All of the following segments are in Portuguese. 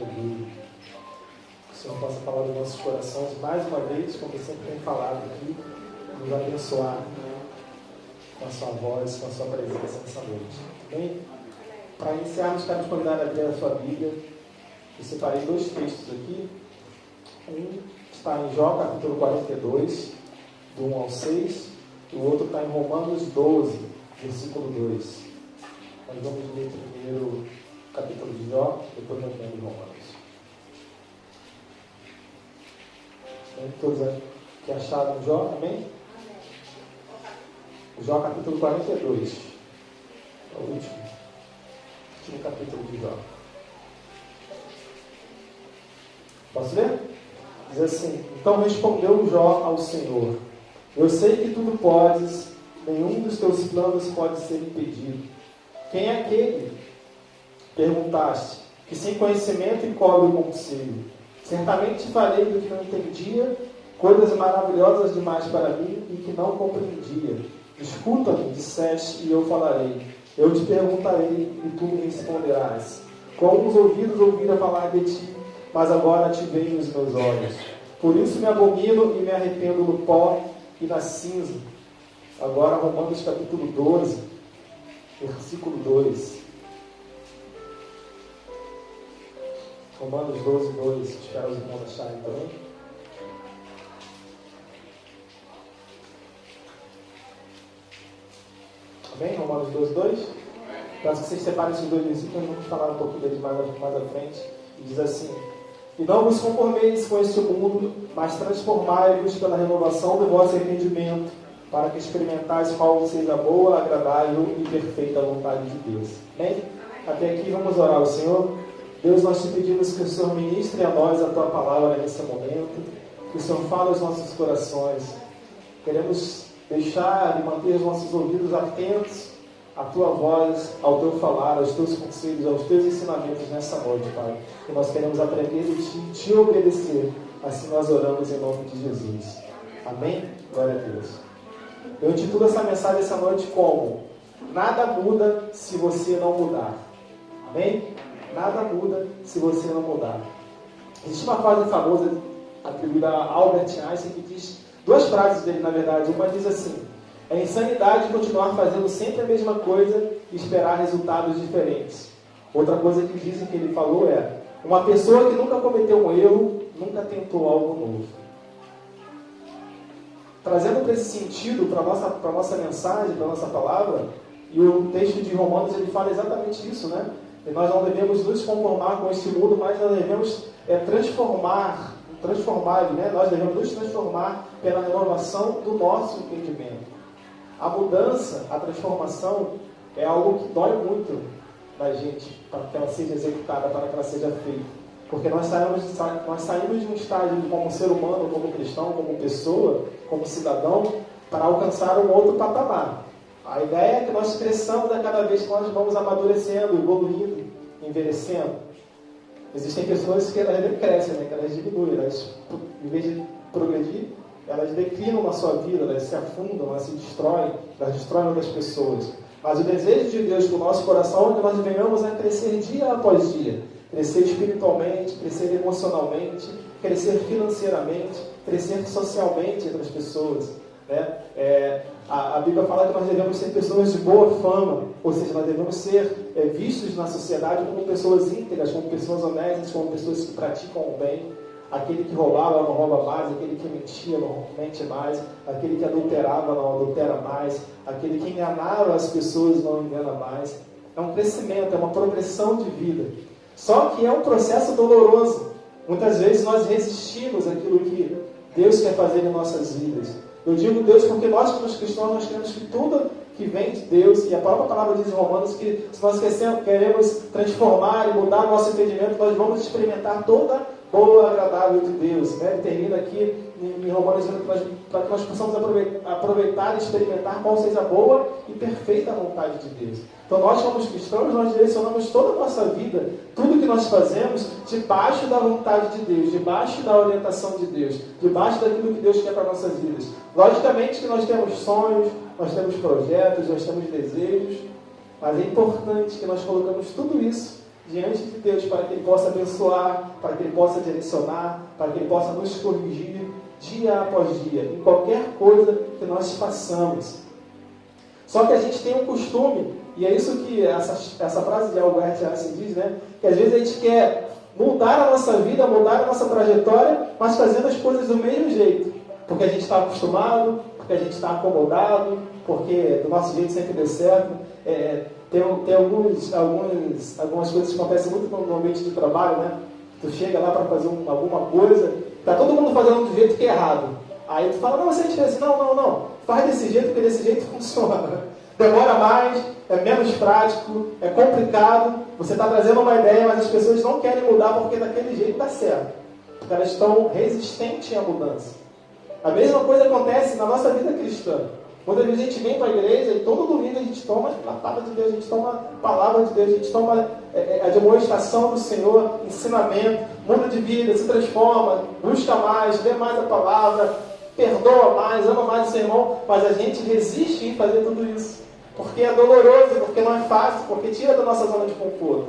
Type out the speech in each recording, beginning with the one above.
Aleluia. Que o Senhor possa falar dos nossos corações mais uma vez, como eu sempre tenho falado aqui, nos abençoar com a sua voz, com a sua presença nessa noite. Amém? Para iniciarmos, quero te convidar a abrir a sua Bíblia. Eu separei dois textos aqui. Um está em Jó, capítulo 42, do 1 ao 6, e o outro está em Romanos 12, versículo 2. Nós vamos ler primeiro o capítulo de Jó, depois nós lemos Romanos. Tem todos que acharam Jó, amém? Jó, capítulo 42. É o último capítulo de Jó. Posso ler? Diz assim: Então respondeu Jó ao Senhor: Eu sei que tudo podes, nenhum dos teus planos pode ser impedido. Quem é aquele? Perguntaste, que sem conhecimento encobre o conselho. Certamente falei do que não entendia, coisas maravilhosas demais para mim e que não compreendia. Escuta-me, disseste, e eu falarei. Eu te perguntarei e tu me responderás. Com os ouvidos ouvira falar de ti, mas agora te vejo nos meus olhos. Por isso me abomino e me arrependo no pó e na cinza. Agora Romanos capítulo 12, versículo 2. Romanos 12, 2. Espero os irmãos acharem também. Amém? Romanos 12, 2. Peço que vocês separem esses dois versículos, vamos falar um pouquinho deles mais à frente. E diz assim: E não vos conformeis com este mundo, mas transformai-vos pela renovação do vosso entendimento, para que experimentais qual seja a boa, agradável e perfeita vontade de Deus. Amém? Até aqui vamos orar ao Senhor. Deus, nós te pedimos que o Senhor ministre a nós a tua palavra nesse momento, que o Senhor fale aos nossos corações. Queremos deixar e manter os nossos ouvidos atentos à tua voz, ao teu falar, aos teus conselhos, aos teus ensinamentos nessa noite, Pai. E nós queremos aprender de ti e te obedecer. Assim nós oramos em nome de Jesus. Amém? Glória a Deus. Eu intitulo essa mensagem essa noite como: Nada muda se você não mudar. Amém? Nada muda se você não mudar. Existe uma frase famosa atribuída a Albert Einstein que diz, duas frases dele na verdade. Uma diz assim: é insanidade continuar fazendo sempre a mesma coisa e esperar resultados diferentes. Outra coisa que dizem que ele falou é: uma pessoa que nunca cometeu um erro, nunca tentou algo novo. Trazendo para esse sentido, para a nossa mensagem, para a nossa palavra, e o texto de Romanos ele fala exatamente isso, né? E nós não devemos nos conformar com este mundo, mas nós devemos transformar, né? Nós devemos nos transformar pela renovação do nosso entendimento. A mudança, a transformação é algo que dói muito na gente, para que ela seja executada, para que ela seja feita. Porque nós saímos de um estágio como ser humano, como cristão, como pessoa, como cidadão, para alcançar um outro patamar. A ideia é que nós cresçamos a cada vez que nós vamos amadurecendo, evoluindo, envelhecendo. Existem pessoas que elas não crescem, né? Que elas diminuem, elas, em vez de progredir, elas declinam na sua vida, elas se afundam, elas se destroem, elas destroem outras pessoas. Mas o desejo de Deus para o nosso coração é que nós venhamos a crescer dia após dia. Crescer espiritualmente, crescer emocionalmente, crescer financeiramente, crescer socialmente entre as pessoas. Né? A Bíblia fala que nós devemos ser pessoas de boa fama, ou seja, nós devemos ser vistos na sociedade como pessoas íntegras, como pessoas honestas, como pessoas que praticam o bem. Aquele que roubava não rouba mais, aquele que mentia não mente mais, aquele que adulterava não adultera mais, aquele que enganava as pessoas não engana mais. É um crescimento, é uma progressão de vida. Só que é um processo doloroso. Muitas vezes nós resistimos àquilo que Deus quer fazer em nossas vidas. Eu digo Deus porque nós, como cristãos, nós queremos que tudo que vem de Deus, e a própria palavra diz em Romanos que se nós queremos transformar e mudar nosso entendimento, nós vamos experimentar toda boa, agradável de Deus. Né? Ele termina aqui em Romanos para que nós possamos aproveitar e experimentar qual seja a boa e perfeita vontade de Deus. Então nós, como cristãos, nós direcionamos toda a nossa vida, tudo que nós fazemos, debaixo da vontade de Deus, debaixo da orientação de Deus, debaixo daquilo que Deus quer para nossas vidas. Logicamente que nós temos sonhos, nós temos projetos, nós temos desejos, mas é importante que nós colocamos tudo isso diante de Deus para que Ele possa abençoar, para que Ele possa direcionar, para que Ele possa nos corrigir dia após dia, em qualquer coisa que nós façamos. Só que a gente tem um costume, e é isso que essa frase de Albert Einstein diz, né? Que às vezes a gente quer mudar a nossa vida, mudar a nossa trajetória, mas fazendo as coisas do mesmo jeito. Porque a gente está acostumado, porque a gente está acomodado, porque do nosso jeito sempre deu certo. Tem algumas coisas que acontecem muito no ambiente de trabalho, né? Tu chega lá para fazer alguma coisa, tá todo mundo fazendo do jeito que é errado. Aí tu fala, não, você é assim, não, faz desse jeito, porque desse jeito funciona. Demora mais, é menos prático, é complicado, você está trazendo uma ideia, mas as pessoas não querem mudar porque daquele jeito está certo. Porque elas estão resistentes à mudança. A mesma coisa acontece na nossa vida cristã. Muitas vezes a gente vem para a igreja e todo domingo a gente toma a palavra de Deus, a gente toma a palavra de Deus, a gente toma a demonstração do Senhor, ensinamento, muda de vida, se transforma, busca mais, lê mais a palavra, perdoa mais, ama mais o seu irmão, mas a gente resiste em fazer tudo isso. Porque é doloroso, porque não é fácil, porque tira da nossa zona de conforto.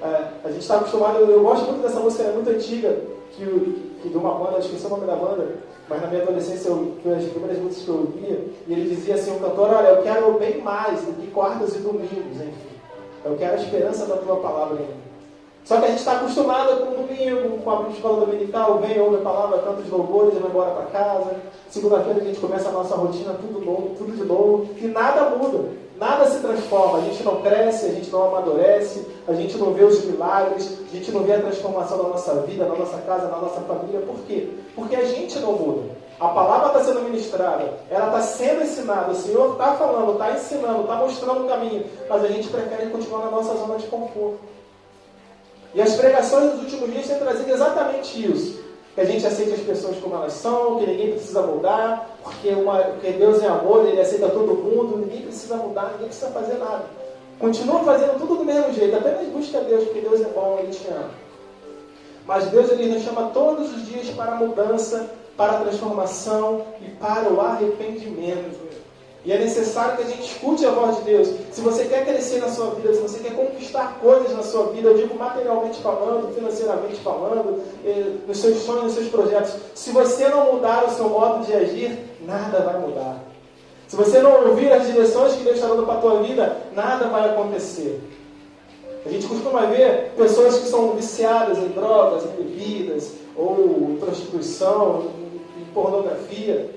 A gente está acostumado, eu gosto muito dessa música, é muito antiga, que de uma banda, esqueci o nome da banda, mas na minha adolescência, foi as primeiras músicas que eu ouvia, e ele dizia assim, o cantor, olha, eu quero bem mais do que quartas e domingos, enfim. Eu quero a esperança da tua palavra em mim. Só que a gente está acostumado com o domingo, com a escola dominical, vem, ouve a palavra, canta os louvores, vai embora para casa. Segunda-feira a gente começa a nossa rotina, tudo novo, tudo de novo, e nada muda, nada se transforma. A gente não cresce, a gente não amadurece, a gente não vê os milagres, a gente não vê a transformação da nossa vida, na nossa casa, na nossa família. Por quê? Porque a gente não muda. A palavra está sendo ministrada, ela está sendo ensinada, o Senhor está falando, está ensinando, está mostrando o caminho, mas a gente prefere continuar na nossa zona de conforto. E as pregações dos últimos dias têm trazido exatamente isso. Que a gente aceita as pessoas como elas são, que ninguém precisa mudar, porque Deus é amor, Ele aceita todo mundo, ninguém precisa mudar, ninguém precisa fazer nada. Continua fazendo tudo do mesmo jeito, apenas busca Deus, porque Deus é bom, Ele te ama. Mas Deus Ele nos chama todos os dias para a mudança, para a transformação e para o arrependimento. E é necessário que a gente escute a voz de Deus. Se você quer crescer na sua vida, se você quer conquistar coisas na sua vida, eu digo materialmente falando, financeiramente falando, nos seus sonhos, nos seus projetos, se você não mudar o seu modo de agir, nada vai mudar. Se você não ouvir as direções que Deus está dando para a tua vida, nada vai acontecer. A gente costuma ver pessoas que são viciadas em drogas, em bebidas, ou em prostituição, em pornografia.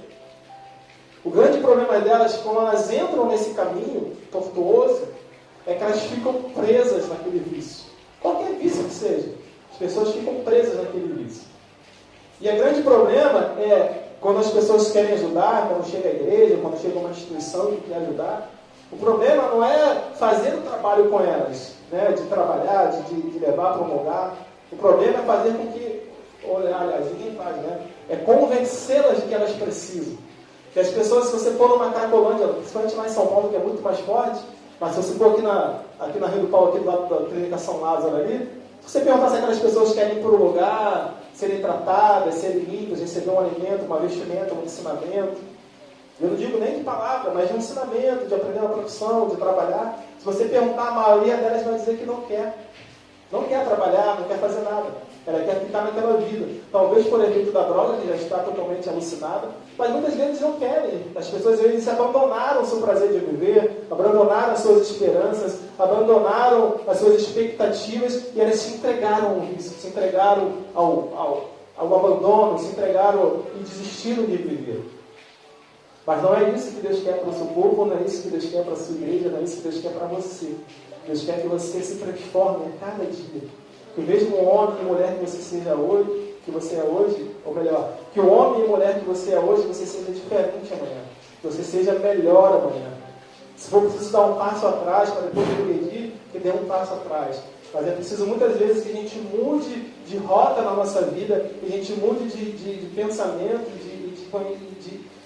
O grande problema delas, quando elas entram nesse caminho tortuoso, é que elas ficam presas naquele vício. Qualquer vício que seja, as pessoas ficam presas naquele vício. E o grande problema é quando as pessoas querem ajudar, quando chega a igreja, quando chega uma instituição que quer ajudar, o problema não é fazer o trabalho com elas, né, de trabalhar, de levar para um lugar. O problema é fazer com que, aliás, ninguém faz, né? É convencê-las de que elas precisam. Que as pessoas, se você for numa Cracolândia, principalmente lá em São Paulo, que é muito mais forte, mas se você for aqui na Rio do Paulo, aqui do lado da Clínica São Lázaro ali, se você perguntar se aquelas pessoas querem ir para o lugar, serem tratadas, serem limpas, receber um alimento, uma vestimenta, um ensinamento, eu não digo nem de palavra, mas de um ensinamento, de aprender uma profissão, de trabalhar, se você perguntar, a maioria delas vai dizer que não quer. Não quer trabalhar, não quer fazer nada. Ela quer ficar naquela vida. Talvez por efeito da droga, que já está totalmente alucinada, mas muitas vezes não querem. As pessoas às vezes abandonaram o seu prazer de viver, abandonaram as suas esperanças, abandonaram as suas expectativas e elas se entregaram ao vício, se entregaram ao abandono, se entregaram e desistiram de viver. Mas não é isso que Deus quer para o seu povo, não é isso que Deus quer para a sua igreja, não é isso que Deus quer para você. Deus quer que você se transforme a cada dia. Que o mesmo homem e mulher que você seja hoje, que você é hoje, ou melhor, que o homem e mulher que você é hoje, você seja diferente amanhã. Que você seja melhor amanhã. Se for preciso dar um passo atrás para depois regredir, que dê um passo atrás. Mas é preciso muitas vezes que a gente mude de rota na nossa vida, que a gente mude de pensamento,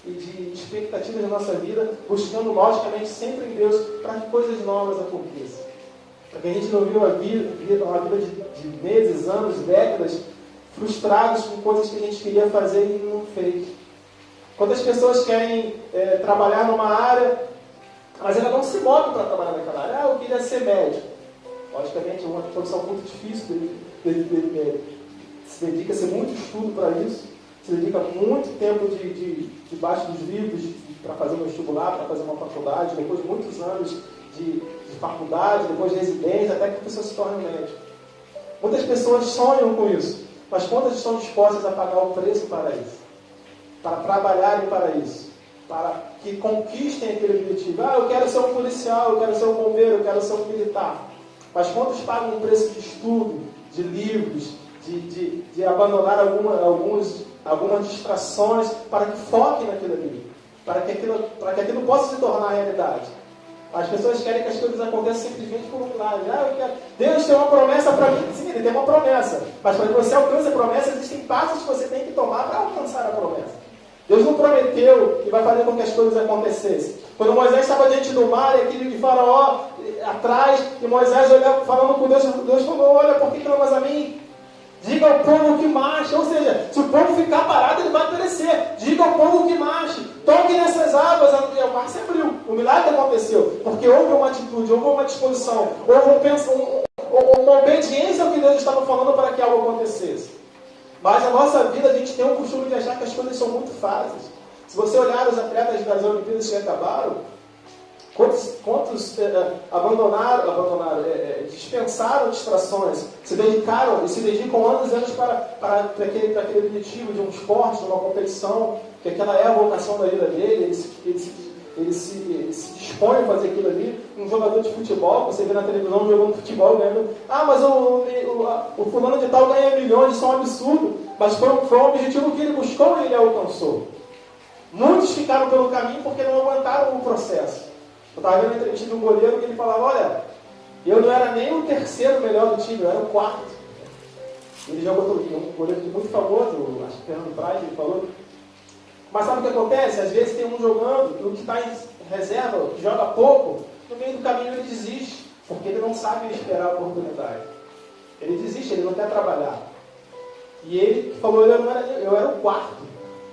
de expectativas na nossa vida, buscando logicamente sempre em Deus para que coisas novas aconteçam. Para que a gente não viva uma vida de meses, anos, décadas, frustrados com coisas que a gente queria fazer e não fez. Quantas pessoas querem trabalhar numa área, mas ela não se move para trabalhar naquela área. Eu queria ser médico. Logicamente, é uma profissão muito difícil, ele se dedica-se muito estudo para isso, se dedica muito tempo debaixo dos livros para fazer um vestibular, para fazer uma faculdade, depois de muitos anos de faculdade, depois de residência, até que a pessoa se torne um médico. Muitas pessoas sonham com isso, mas quantas estão dispostas a pagar o preço para isso? Para trabalharem para isso? Para que conquistem aquele objetivo? Eu quero ser um policial, eu quero ser um bombeiro, eu quero ser um militar. Mas quantos pagam o preço de estudo, de livros, de abandonar algumas distrações para que foquem naquilo ali? Para que aquilo possa se tornar realidade? As pessoas querem que as coisas aconteçam simplesmente por um milagre. Deus tem uma promessa para mim. Sim, Ele tem uma promessa. Mas para que você alcance a promessa, existem passos que você tem que tomar para alcançar a promessa. Deus não prometeu que vai fazer com que as coisas acontecessem. Quando Moisés estava diante do mar, e aquele de Faraó atrás, e Moisés olhava, falando com Deus, Deus falou, olha, por que clamas a mim? Diga ao povo que marche. Ou seja, se o povo ficar parado, ele vai perecer. Diga ao povo que marche. Toque nessas águas. O mar se abriu. O milagre aconteceu. Porque houve uma atitude, houve uma disposição, houve uma obediência ao que Deus estava falando para que algo acontecesse. Mas na nossa vida, a gente tem um costume de achar que as coisas são muito fáceis. Se você olhar os atletas das Olimpíadas que acabaram, quantos dispensaram distrações, se dedicaram e se dedicam anos e anos para aquele objetivo de um esporte, de uma competição, que aquela é a vocação da vida dele, ele se dispõe a fazer aquilo ali. Um jogador de futebol, você vê na televisão jogando futebol, ganhando, mas o fulano de tal ganha milhões, isso é um absurdo, mas foi um objetivo que ele buscou e ele alcançou. Muitos ficaram pelo caminho porque não aguentaram o processo. Eu estava vendo uma entrevista de um goleiro que ele falava, olha, eu não era nem o terceiro melhor do time, eu era o quarto. Ele jogou um goleiro muito famoso, acho que Fernando Praz, ele falou. Mas sabe o que acontece? Às vezes tem um jogando, e o que está em reserva, que joga pouco, no meio do caminho ele desiste, porque ele não sabe esperar a oportunidade. Ele desiste, ele não quer trabalhar. E ele falou, eu era o quarto,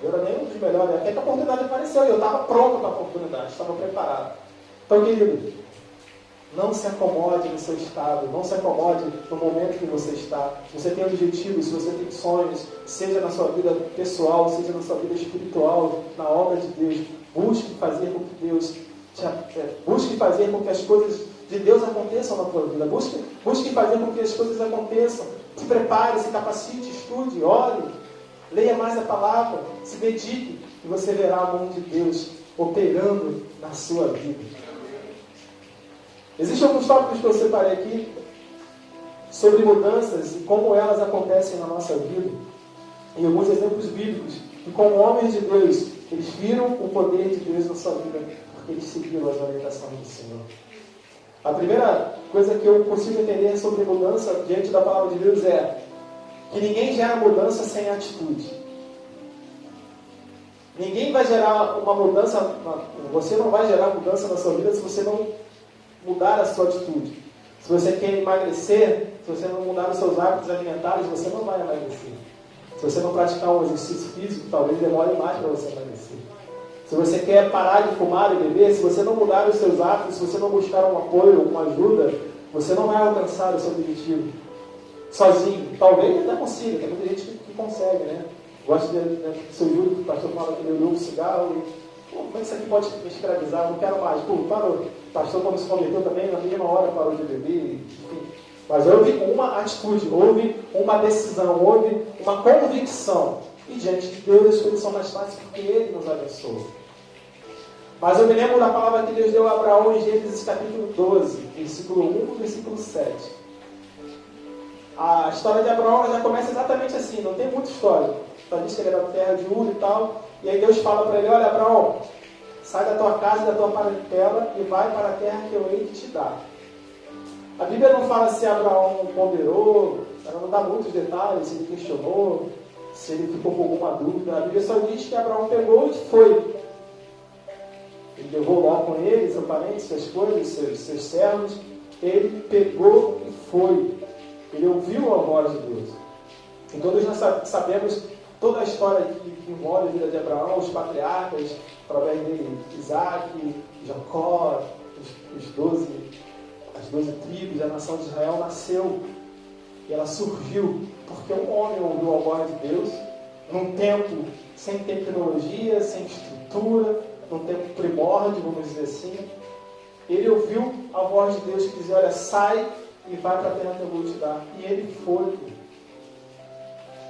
eu era nem um dos melhores, até que a oportunidade apareceu, e eu estava pronto para a oportunidade, estava preparado. Então, querido, não se acomode no seu estado, não se acomode no momento que você está. Se você tem objetivos, se você tem sonhos, seja na sua vida pessoal, seja na sua vida espiritual, na obra de Deus, busque fazer com que as coisas de Deus aconteçam na tua vida. Busque fazer com que as coisas aconteçam. Se prepare, se capacite, estude, ore, leia mais a palavra, se dedique, e você verá a mão de Deus operando na sua vida. Existem alguns tópicos que eu separei aqui sobre mudanças e como elas acontecem na nossa vida. E alguns exemplos bíblicos que, como homens de Deus, eles viram o poder de Deus na sua vida porque eles seguiram as orientações do Senhor. A primeira coisa que eu consigo entender sobre mudança diante da palavra de Deus é que ninguém gera mudança sem atitude. Ninguém vai gerar uma mudança, você não vai gerar mudança na sua vida se você não mudar a sua atitude. Se você quer emagrecer, se você não mudar os seus hábitos alimentares, você não vai emagrecer. Se você não praticar um exercício físico, talvez demore mais para você emagrecer. Se você quer parar de fumar e beber, se você não mudar os seus hábitos, se você não buscar um apoio, uma ajuda, você não vai alcançar o seu objetivo sozinho. Talvez até consiga, tem muita gente que consegue, né? Gosto do seu Júlio, que o pastor fala que ele olhou o cigarro e, como é que isso aqui pode me escravizar? Não quero mais. Parou. O pastor, quando se converteu também, na mesma hora parou de beber, enfim. Mas houve uma atitude, houve uma decisão, houve uma convicção. E diante de Deus as coisas são mais fáceis porque Ele nos abençoa. Mas eu me lembro da palavra que Deus deu a Abraão em Gênesis capítulo 12, versículo 1 e versículo 7. A história de Abraão já começa exatamente assim, não tem muita história. Só diz que ele era da terra de Ur e tal. E aí Deus fala para ele, olha Abraão, sai da tua casa e da tua parentela e vai para a terra que eu hei de te dar. A Bíblia não fala se Abraão ponderou, ela não dá muitos detalhes, se ele questionou, se ele ficou com alguma dúvida. A Bíblia só diz que Abraão pegou e foi. Ele levou Ló com ele, seu parente, suas coisas, seus servos. Ele pegou e foi. Ele ouviu a voz de Deus. E todos nós sabemos toda a história que envolve a vida de Abraão, os patriarcas, através dele, Isaac, Jacó, os 12 as 12 tribos, a nação de Israel nasceu. E ela surgiu porque um homem ouviu a voz de Deus, num tempo sem tecnologia, sem estrutura, num tempo primórdio, vamos dizer assim. Ele ouviu a voz de Deus que dizia, olha, sai e vai para a terra que eu vou te dar. E ele foi.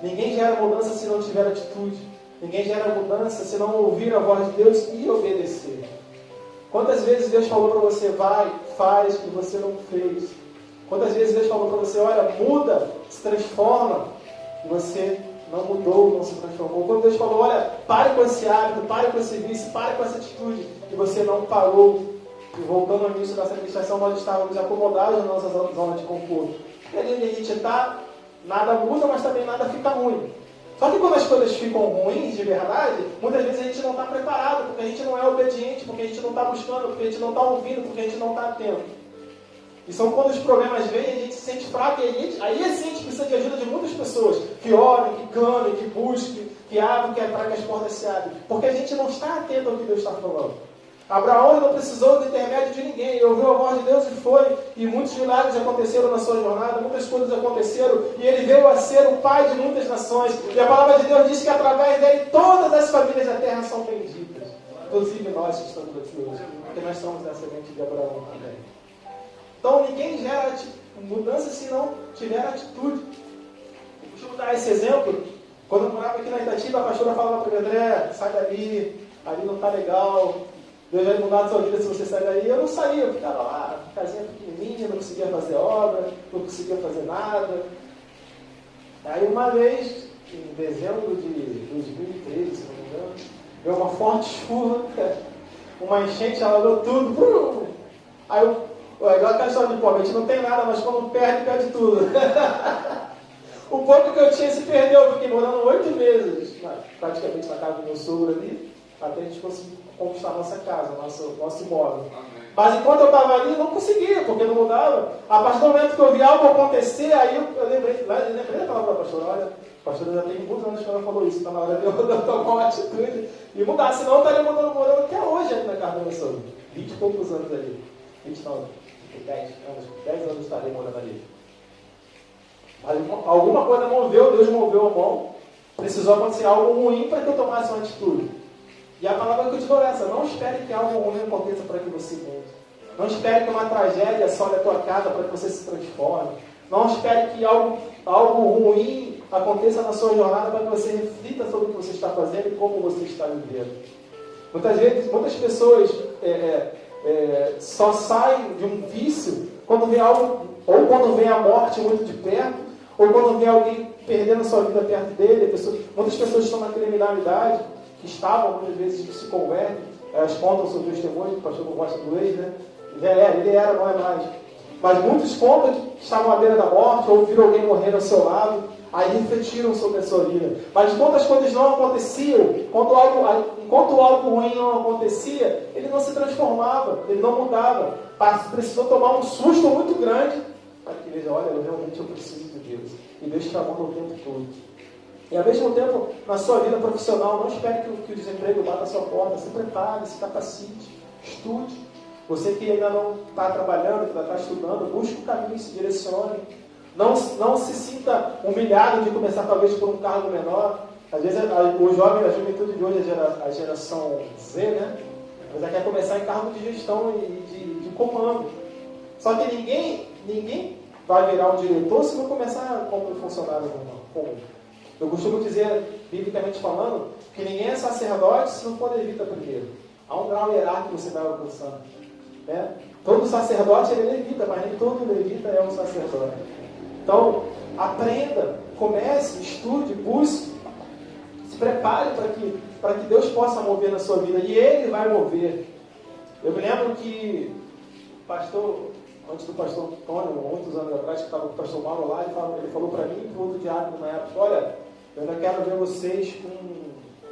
Ninguém gera mudança se não tiver atitude. Ninguém gera mudança se não ouvir a voz de Deus e obedecer. Quantas vezes Deus falou para você, vai, faz, e você não fez? Quantas vezes Deus falou para você, olha, muda, se transforma, e você não mudou, não se transformou? Quando Deus falou, olha, pare com esse hábito, pare com esse vício, pare com essa atitude, e você não parou? E voltando ao início dessa administração, nós estávamos acomodados na nossa zona de conforto. E ali onde a gente está, nada muda, mas também nada fica ruim. Só que quando as coisas ficam ruins de verdade, muitas vezes a gente não está preparado, porque a gente não é obediente, porque a gente não está buscando, porque a gente não está ouvindo, porque a gente não está atento. E são quando os problemas vêm, a gente se sente fraco, e aí a gente precisa de ajuda de muitas pessoas, que orem, que clamem, que busquem, que abram, para que as portas se abrem. Porque a gente não está atento ao que Deus está falando. Abraão não precisou de intermédio de ninguém, ele ouviu a voz de Deus e foi, e muitos milagres aconteceram na sua jornada, muitas coisas aconteceram, e ele veio a ser o pai de muitas nações, e a palavra de Deus diz que através dele todas as famílias da terra são benditas, inclusive nós que estamos aqui hoje, porque nós somos da semente de Abraão também. Então ninguém gera mudança se não tiver atitude. Eu costumo dar esse exemplo, quando eu morava aqui na Itatiba, a pastora falava para mim, André, sai dali, ali não está legal, Deus vai mudar a sua vida se você sair daí. Eu não saía, eu ficava lá, casinha pequenininha, não conseguia fazer obra, não conseguia fazer nada. Aí uma vez, em dezembro de 2013, se não me engano, veio uma forte chuva, uma enchente, alagou tudo. Aí igual aquela história de pobre, a gente não tem nada, mas quando perde tudo. O pouco que eu tinha se perdeu, eu fiquei morando 8 meses, praticamente na casa do meu sogro ali, até a gente conseguir conquistar a nossa casa, nosso imóvel. Mas enquanto eu estava ali, não conseguia, porque não mudava. A partir do momento que eu vi algo acontecer, aí eu lembrei da palavra da pastora, olha, a pastora já tem muitos anos que ela falou isso, está na hora de eu tomar uma atitude e mudar, senão eu estaria morando até hoje ali na casa do meu sogro. 20 e poucos anos ali. 10 anos estarei morando ali. Mas alguma coisa moveu, Deus moveu a mão, precisou acontecer algo ruim para que eu tomasse uma atitude. E a palavra continua essa, não espere que algo ruim aconteça para que você mude. Não espere que uma tragédia assole a tua casa para que você se transforme. Não espere que algo ruim aconteça na sua jornada para que você reflita sobre o que você está fazendo e como você está vivendo. Muitas pessoas só saem de um vício quando vê algo, ou quando vê a morte muito de perto, ou quando vê alguém perdendo a sua vida perto dele. Muitas pessoas estão na criminalidade, que estavam, muitas vezes, se convertem, elas contam sobre o testemunho, o pastor não gosta do ex, né? Ele era, não é mais. Mas muitos contam que estavam à beira da morte, ou viram alguém morrer ao seu lado, aí refletiram sobre a sua vida. Mas enquanto as coisas não aconteciam, enquanto algo ruim não acontecia, ele não se transformava, ele não mudava. Precisou tomar um susto muito grande para que veja, olha, eu preciso de Deus. E Deus chamando o tempo todo. E ao mesmo tempo, na sua vida profissional, não espere que o desemprego bata a sua porta. Se prepare, se capacite, estude. Você que ainda não está trabalhando, que ainda está estudando, busque um caminho, se direcione. Não se sinta humilhado de começar talvez por um cargo menor. Às vezes o jovem, a juventude de hoje, a geração Z, né? Mas já quer começar em cargo de gestão e de comando. Só que ninguém vai virar um diretor se não começar como um funcionário comum. Eu costumo dizer, biblicamente falando, que ninguém é sacerdote se não for levita primeiro. Há um grau hierárquico que você vai alcançando. Né? Todo sacerdote ele é levita, mas nem todo levita é um sacerdote. Então, aprenda, comece, estude, busque, se prepare para que Deus possa mover na sua vida. E Ele vai mover. Eu me lembro que o pastor, antes do pastor Antônio, muitos anos atrás, que estava o pastor Mauro lá, ele falou para mim e para o outro diácono na época, olha, eu ainda quero ver vocês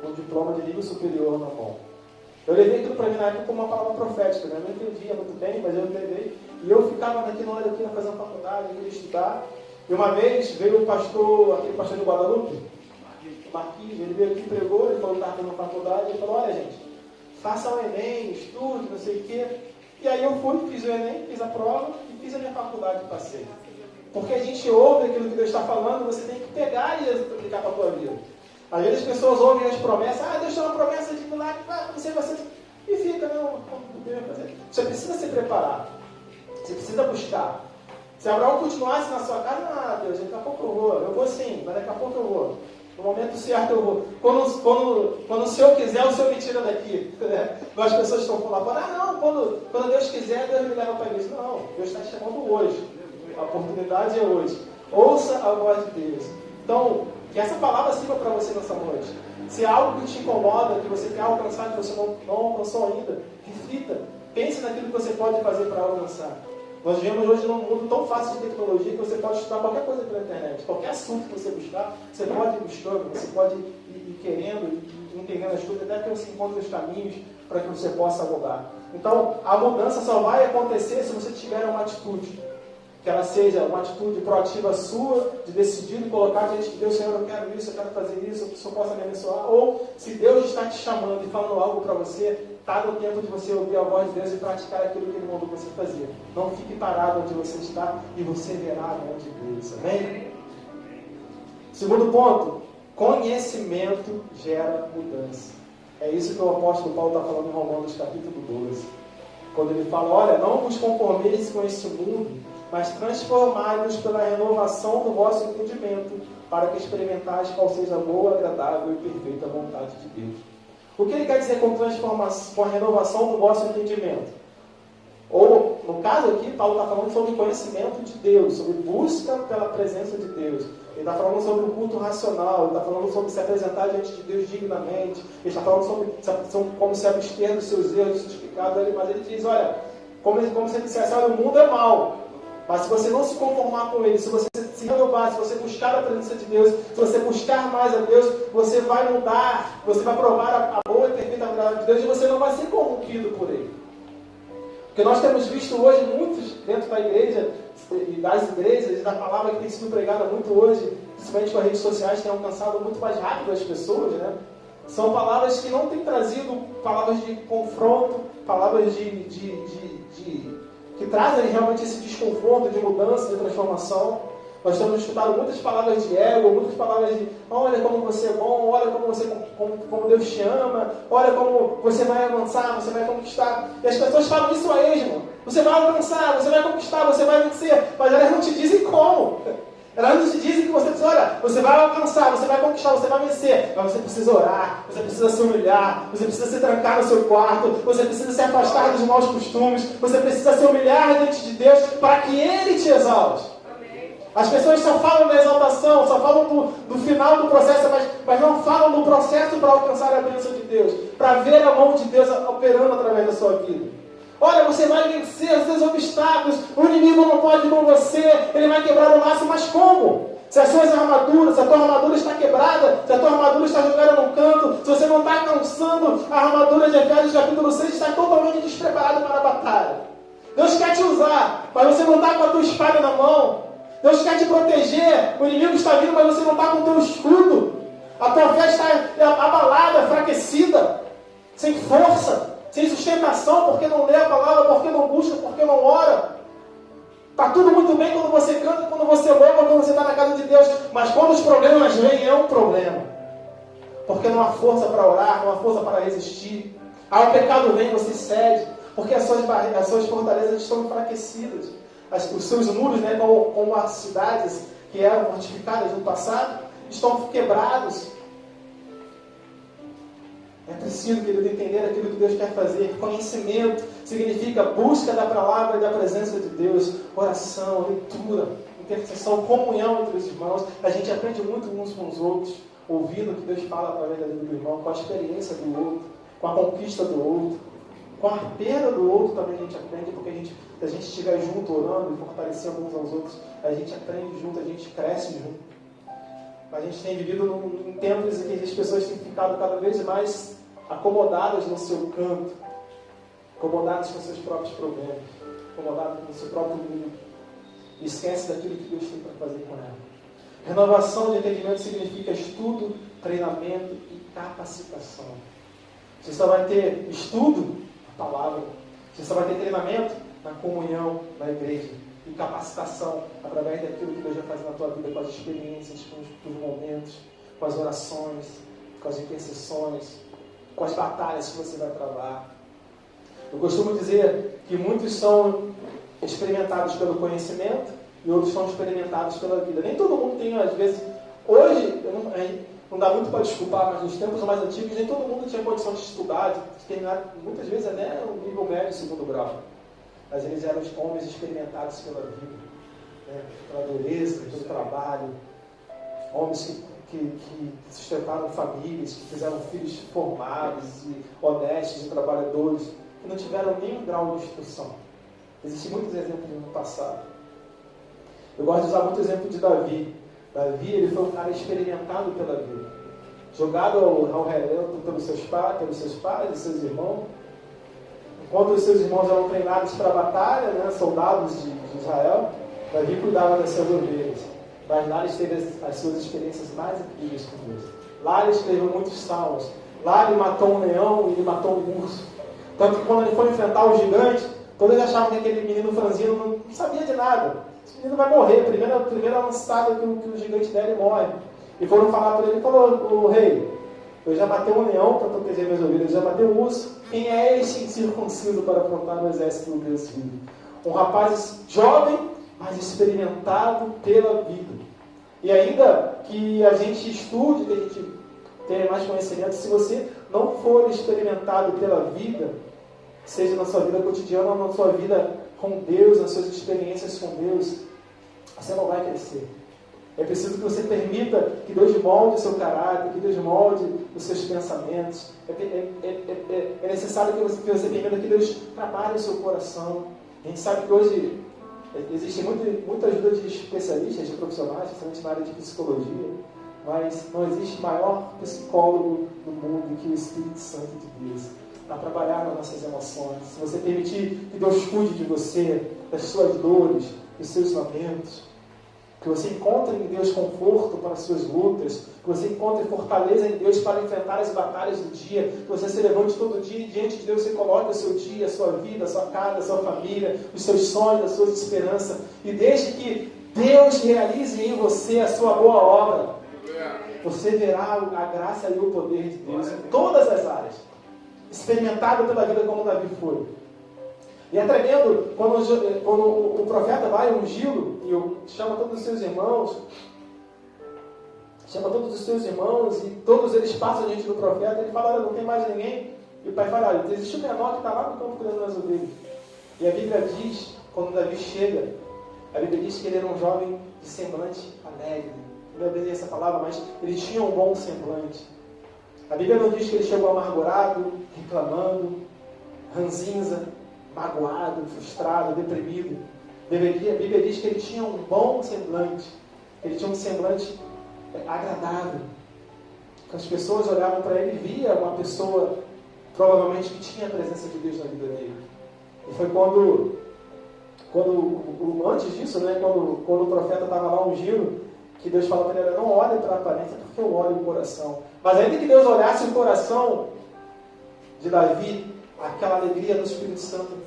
com diploma de nível superior na mão. Eu levei aquilo para mim na época como uma palavra profética, né? Eu não entendia muito bem, mas eu levei. E eu ficava naquilo, olha, eu queria fazer uma faculdade, eu queria estudar. E uma vez veio aquele pastor de Guadalupe, o Marquinhos, ele veio aqui, pregou, ele falou que estava fazendo uma faculdade, ele falou, olha gente, faça o Enem, estude, não sei o quê. E aí eu fui, fiz o Enem, fiz a prova e fiz a minha faculdade e passei. Porque a gente ouve aquilo que Deus está falando, você tem que pegar e aplicar para a tua vida. Às vezes as pessoas ouvem as promessas, Deus tem uma promessa de milagre, você vai ser... E fica, não, Deus vai fazer. Você precisa se preparar. Você precisa buscar. Se Abraão continuasse na sua casa, Deus, daqui a pouco eu vou sim, mas daqui a pouco eu vou. No momento certo eu vou. Quando o Senhor quiser, o Senhor me tira daqui. As pessoas estão falando, quando Deus quiser, Deus me leva para a igreja. Não, Deus está chamando hoje. A oportunidade é hoje. Ouça a voz de Deus. Então, que essa palavra sirva para você nessa noite. Se há algo que te incomoda, que você quer alcançar, que você não alcançou ainda, reflita. Pense naquilo que você pode fazer para alcançar. Nós vivemos hoje num mundo tão fácil de tecnologia que você pode estudar qualquer coisa pela internet. Qualquer assunto que você buscar, você pode ir buscando, você pode ir querendo, ir entendendo as coisas, até que você encontre os caminhos para que você possa mudar. Então, a mudança só vai acontecer se você tiver uma atitude. Que ela seja uma atitude proativa sua, de decidir e colocar diante de Deus, Senhor, eu quero isso, eu quero fazer isso, que o Senhor possa me abençoar. Ou, se Deus está te chamando e falando algo para você, está no tempo de você ouvir a voz de Deus e praticar aquilo que Ele mandou você fazer. Não fique parado onde você está e você verá a mão de Deus. Amém? Segundo ponto, conhecimento gera mudança. É isso que o apóstolo Paulo está falando em Romanos capítulo 12. Quando ele fala, olha, não vos conformeis com este mundo, mas transformai-vos pela renovação do vosso entendimento, para que experimentais qual seja a boa, agradável e perfeita vontade de Deus. O que ele quer dizer com transformação, com a renovação do vosso entendimento? Ou, no caso aqui, Paulo está falando sobre conhecimento de Deus, sobre busca pela presença de Deus. Ele está falando sobre o culto racional, ele está falando sobre se apresentar diante de Deus dignamente, ele está falando sobre como se abster dos seus erros, dos pecados, mas ele diz, olha, como se ele dissesse, olha, o mundo é mau, mas se você não se conformar com ele, se você se renovar, se você buscar a presença de Deus, se você buscar mais a Deus, você vai mudar, você vai provar a boa e perfeita vontade de Deus e você não vai ser corrompido por ele. Porque nós temos visto hoje muitos dentro da igreja e das igrejas, e da palavra que tem sido pregada muito hoje, principalmente com as redes sociais, tem alcançado muito mais rápido as pessoas, né? São palavras que não têm trazido palavras de confronto, palavras que trazem realmente esse desconforto de mudança, de transformação. Nós temos escutado muitas palavras de ego, muitas palavras de olha como você é bom, olha como Deus te ama, olha como você vai avançar, você vai conquistar. E as pessoas falam isso a esmo. Você vai alcançar, você vai conquistar, você vai vencer. Mas elas não te dizem como. Elas não te dizem que você precisa, olha, você vai alcançar, você vai conquistar, você vai vencer. Mas você precisa orar, você precisa se humilhar, você precisa se trancar no seu quarto, você precisa se afastar dos maus costumes, você precisa se humilhar diante de Deus para que Ele te exalte. As pessoas só falam da exaltação, só falam do final do processo, mas não falam do processo para alcançar a bênção de Deus, para ver a mão de Deus operando através da sua vida. Olha, você vai vencer os seus obstáculos, o inimigo não pode ir com você, ele vai quebrar o laço, mas como? Se as suas armaduras, se a tua armadura está quebrada, se a tua armadura está jogada no canto, se você não está alcançando a armadura de Efésios capítulo 6, está totalmente despreparado para a batalha. Deus quer te usar, mas você não está com a tua espada na mão. Deus quer te proteger, o inimigo está vindo, mas você não está com o teu escudo. A tua fé está abalada, enfraquecida, sem força, sem sustentação, porque não lê a palavra, porque não busca, porque não ora. Está tudo muito bem quando você canta, quando você louva, quando você está na casa de Deus, mas quando os problemas vêm, é um problema. Porque não há força para orar, não há força para resistir. O pecado vem, você cede, porque as suas fortalezas estão enfraquecidas. Os seus muros, né, como as cidades que eram fortificadas no passado, estão quebrados. É preciso, querido, entender aquilo que Deus quer fazer. Conhecimento significa busca da palavra e da presença de Deus, oração, leitura, intercessão, comunhão entre os irmãos. A gente aprende muito uns com os outros, ouvindo o que Deus fala através da vida do irmão, com a experiência do outro, com a conquista do outro. Com a perda do outro também a gente aprende, porque se a gente estiver junto orando e fortalecendo uns aos outros, a gente aprende junto, a gente cresce junto. A gente tem vivido em tempos em que as pessoas têm ficado cada vez mais acomodadas no seu canto, acomodadas com seus próprios problemas, acomodadas com o seu próprio mundo, e esquece daquilo que Deus tem para fazer com ela. Renovação de entendimento significa estudo, treinamento e capacitação. Você só vai ter estudo, palavra. Você só vai ter treinamento na comunhão, na igreja. E capacitação através daquilo que Deus vai fazer na tua vida, com as experiências, com os momentos, com as orações, com as intercessões, com as batalhas que você vai travar. Eu costumo dizer que muitos são experimentados pelo conhecimento e outros são experimentados pela vida. Nem todo mundo tem, às vezes, hoje, não dá muito para desculpar, mas nos tempos mais antigos, nem todo mundo tinha condição de estudar, de terminar, muitas vezes até o nível médio, segundo grau. Mas eles eram os homens experimentados pela vida, né? Pela dureza, pelo trabalho, homens que sustentaram famílias, que fizeram filhos formados e honestos e trabalhadores, que não tiveram nenhum grau de instrução. Existem muitos exemplos no passado. Eu gosto de usar muito o exemplo de Davi. Davi, ele foi um cara experimentado pela vida, jogado ao relento pelos seus pais e seus irmãos. Enquanto os seus irmãos eram treinados para a batalha, né, soldados de Israel, Davi cuidava das suas ovelhas. Mas lá ele teve as suas experiências mais incríveis com Deus. Lá ele escreveu muitos salmos. Lá ele matou um leão e ele matou um urso. Tanto que quando ele foi enfrentar o gigante, todos eles achavam que aquele menino franzino não sabia de nada. Esse menino vai morrer. Primeira lançada que o gigante der, ele morre. E foram falar para ele, ele falou: o rei, eu já matei um leão para proteger minhas ovelhas, eu já matei um urso. Quem é este incircunciso para afrontar o exército do Deus vivo? Um rapaz jovem, mas experimentado pela vida. E ainda que a gente estude, que a gente tenha mais conhecimento, se você não for experimentado pela vida, seja na sua vida cotidiana ou na sua vida com Deus, nas suas experiências com Deus, você não vai crescer. É preciso que você permita que Deus molde o seu caráter, que Deus molde os seus pensamentos. É necessário que você permita que Deus trabalhe o seu coração. A gente sabe que hoje existe muita ajuda de especialistas, de profissionais, principalmente na área de psicologia, mas não existe maior psicólogo do mundo que o Espírito Santo de Deus, para trabalhar nas nossas emoções. Se você permitir que Deus cuide de você, das suas dores, dos seus lamentos, que você encontre em Deus conforto para as suas lutas, que você encontre fortaleza em Deus para enfrentar as batalhas do dia, que você se levante todo dia e diante de Deus você coloque o seu dia, a sua vida, a sua casa, a sua família, os seus sonhos, as suas esperanças, e deixe que Deus realize em você a sua boa obra. Você verá a graça e o poder de Deus em todas as áreas, experimentado pela vida como Davi foi. E é tremendo quando o profeta vai ungí-lo e chama todos os seus irmãos, e todos eles passam diante do profeta, ele fala: olha, não tem mais ninguém. E o pai fala: olha, existe um menor que está lá no campo cuidando das ovelhas. E a Bíblia diz, quando Davi chega, a Bíblia diz que ele era um jovem de semblante alegre. Não é bem essa palavra, mas ele tinha um bom semblante. A Bíblia não diz que ele chegou amargurado, reclamando, ranzinza, magoado, frustrado, deprimido. A Bíblia diz que ele tinha um bom semblante. Ele tinha um semblante agradável. As pessoas olhavam para ele e via uma pessoa, provavelmente, que tinha a presença de Deus na vida dele. E foi quando antes disso, né, quando o profeta estava lá ungindo, que Deus falou para ele: não olhe para a aparência, porque eu olho o coração. Mas ainda que Deus olhasse o coração de Davi, aquela alegria do Espírito Santo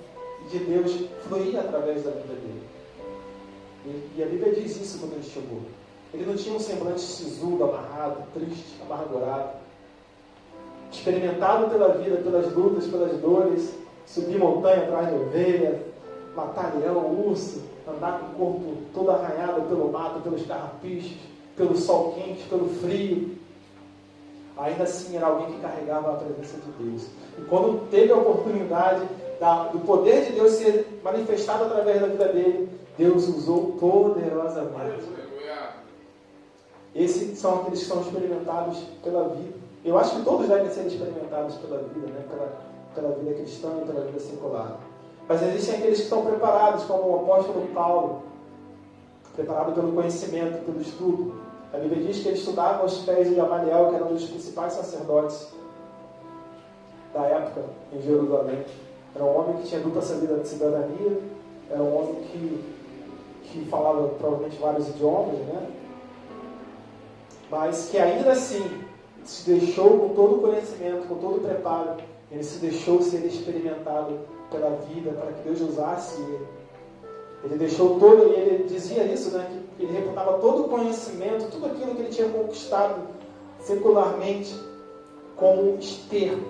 de Deus fluía através da vida dele. E a Bíblia diz isso quando ele chegou. Ele não tinha um semblante sisudo, amarrado, triste, amargurado. Experimentado pela vida, pelas lutas, pelas dores, subir montanha atrás de ovelha, matar leão, urso, andar com o corpo todo arranhado pelo mato, pelos carrapichos, pelo sol quente, pelo frio. Ainda assim era alguém que carregava a presença de Deus. E quando teve a oportunidade do poder de Deus ser manifestado através da vida dele, Deus usou poderosamente. Esses são aqueles que são experimentados pela vida. Eu acho que todos devem ser experimentados pela vida, né? pela vida cristã e pela vida secular. Mas existem aqueles que estão preparados, como o apóstolo Paulo, preparado pelo conhecimento, pelo estudo. A Bíblia diz que ele estudava aos pés de Gamaliel, que era um dos principais sacerdotes da época em Jerusalém. Era um homem que tinha dupla cidadania, era um homem que falava provavelmente vários idiomas, né? Mas que ainda assim se deixou com todo o conhecimento, com todo o preparo, Ele se deixou ser experimentado pela vida, para que Deus usasse ele. Ele deixou todo, e ele dizia isso, né, que ele reputava todo o conhecimento, tudo aquilo que ele tinha conquistado secularmente, como esterco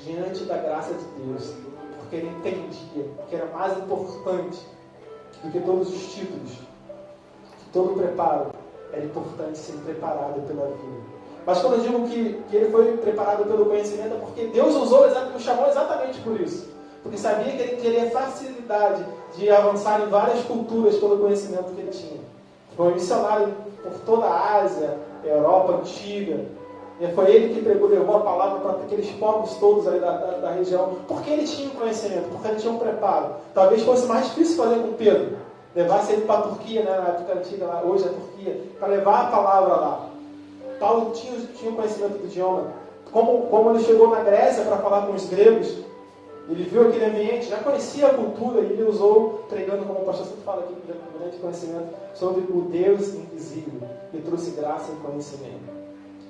diante da graça de Deus. Porque ele entendia que era mais importante do que todos os títulos, que todo o preparo era importante ser preparado pela vida. Mas quando eu digo que ele foi preparado pelo conhecimento, é porque Deus o chamou exatamente por isso. Porque sabia que ele teria facilidade de avançar em várias culturas pelo conhecimento que ele tinha. Foi missionário por toda a Ásia, Europa Antiga. E foi ele que levou a palavra para aqueles povos todos ali da região. Porque ele tinha um conhecimento, porque ele tinha um preparo. Talvez fosse mais difícil fazer com Pedro. Levasse ele para a Turquia, né, na época antiga, lá, hoje é a Turquia, para levar a palavra lá. Paulo tinha o conhecimento do idioma. Como ele chegou na Grécia para falar com os gregos, ele viu aquele ambiente, já conhecia a cultura, e ele usou, pregando, como o pastor sempre fala aqui, com grande conhecimento, sobre o Deus invisível, que trouxe graça e conhecimento.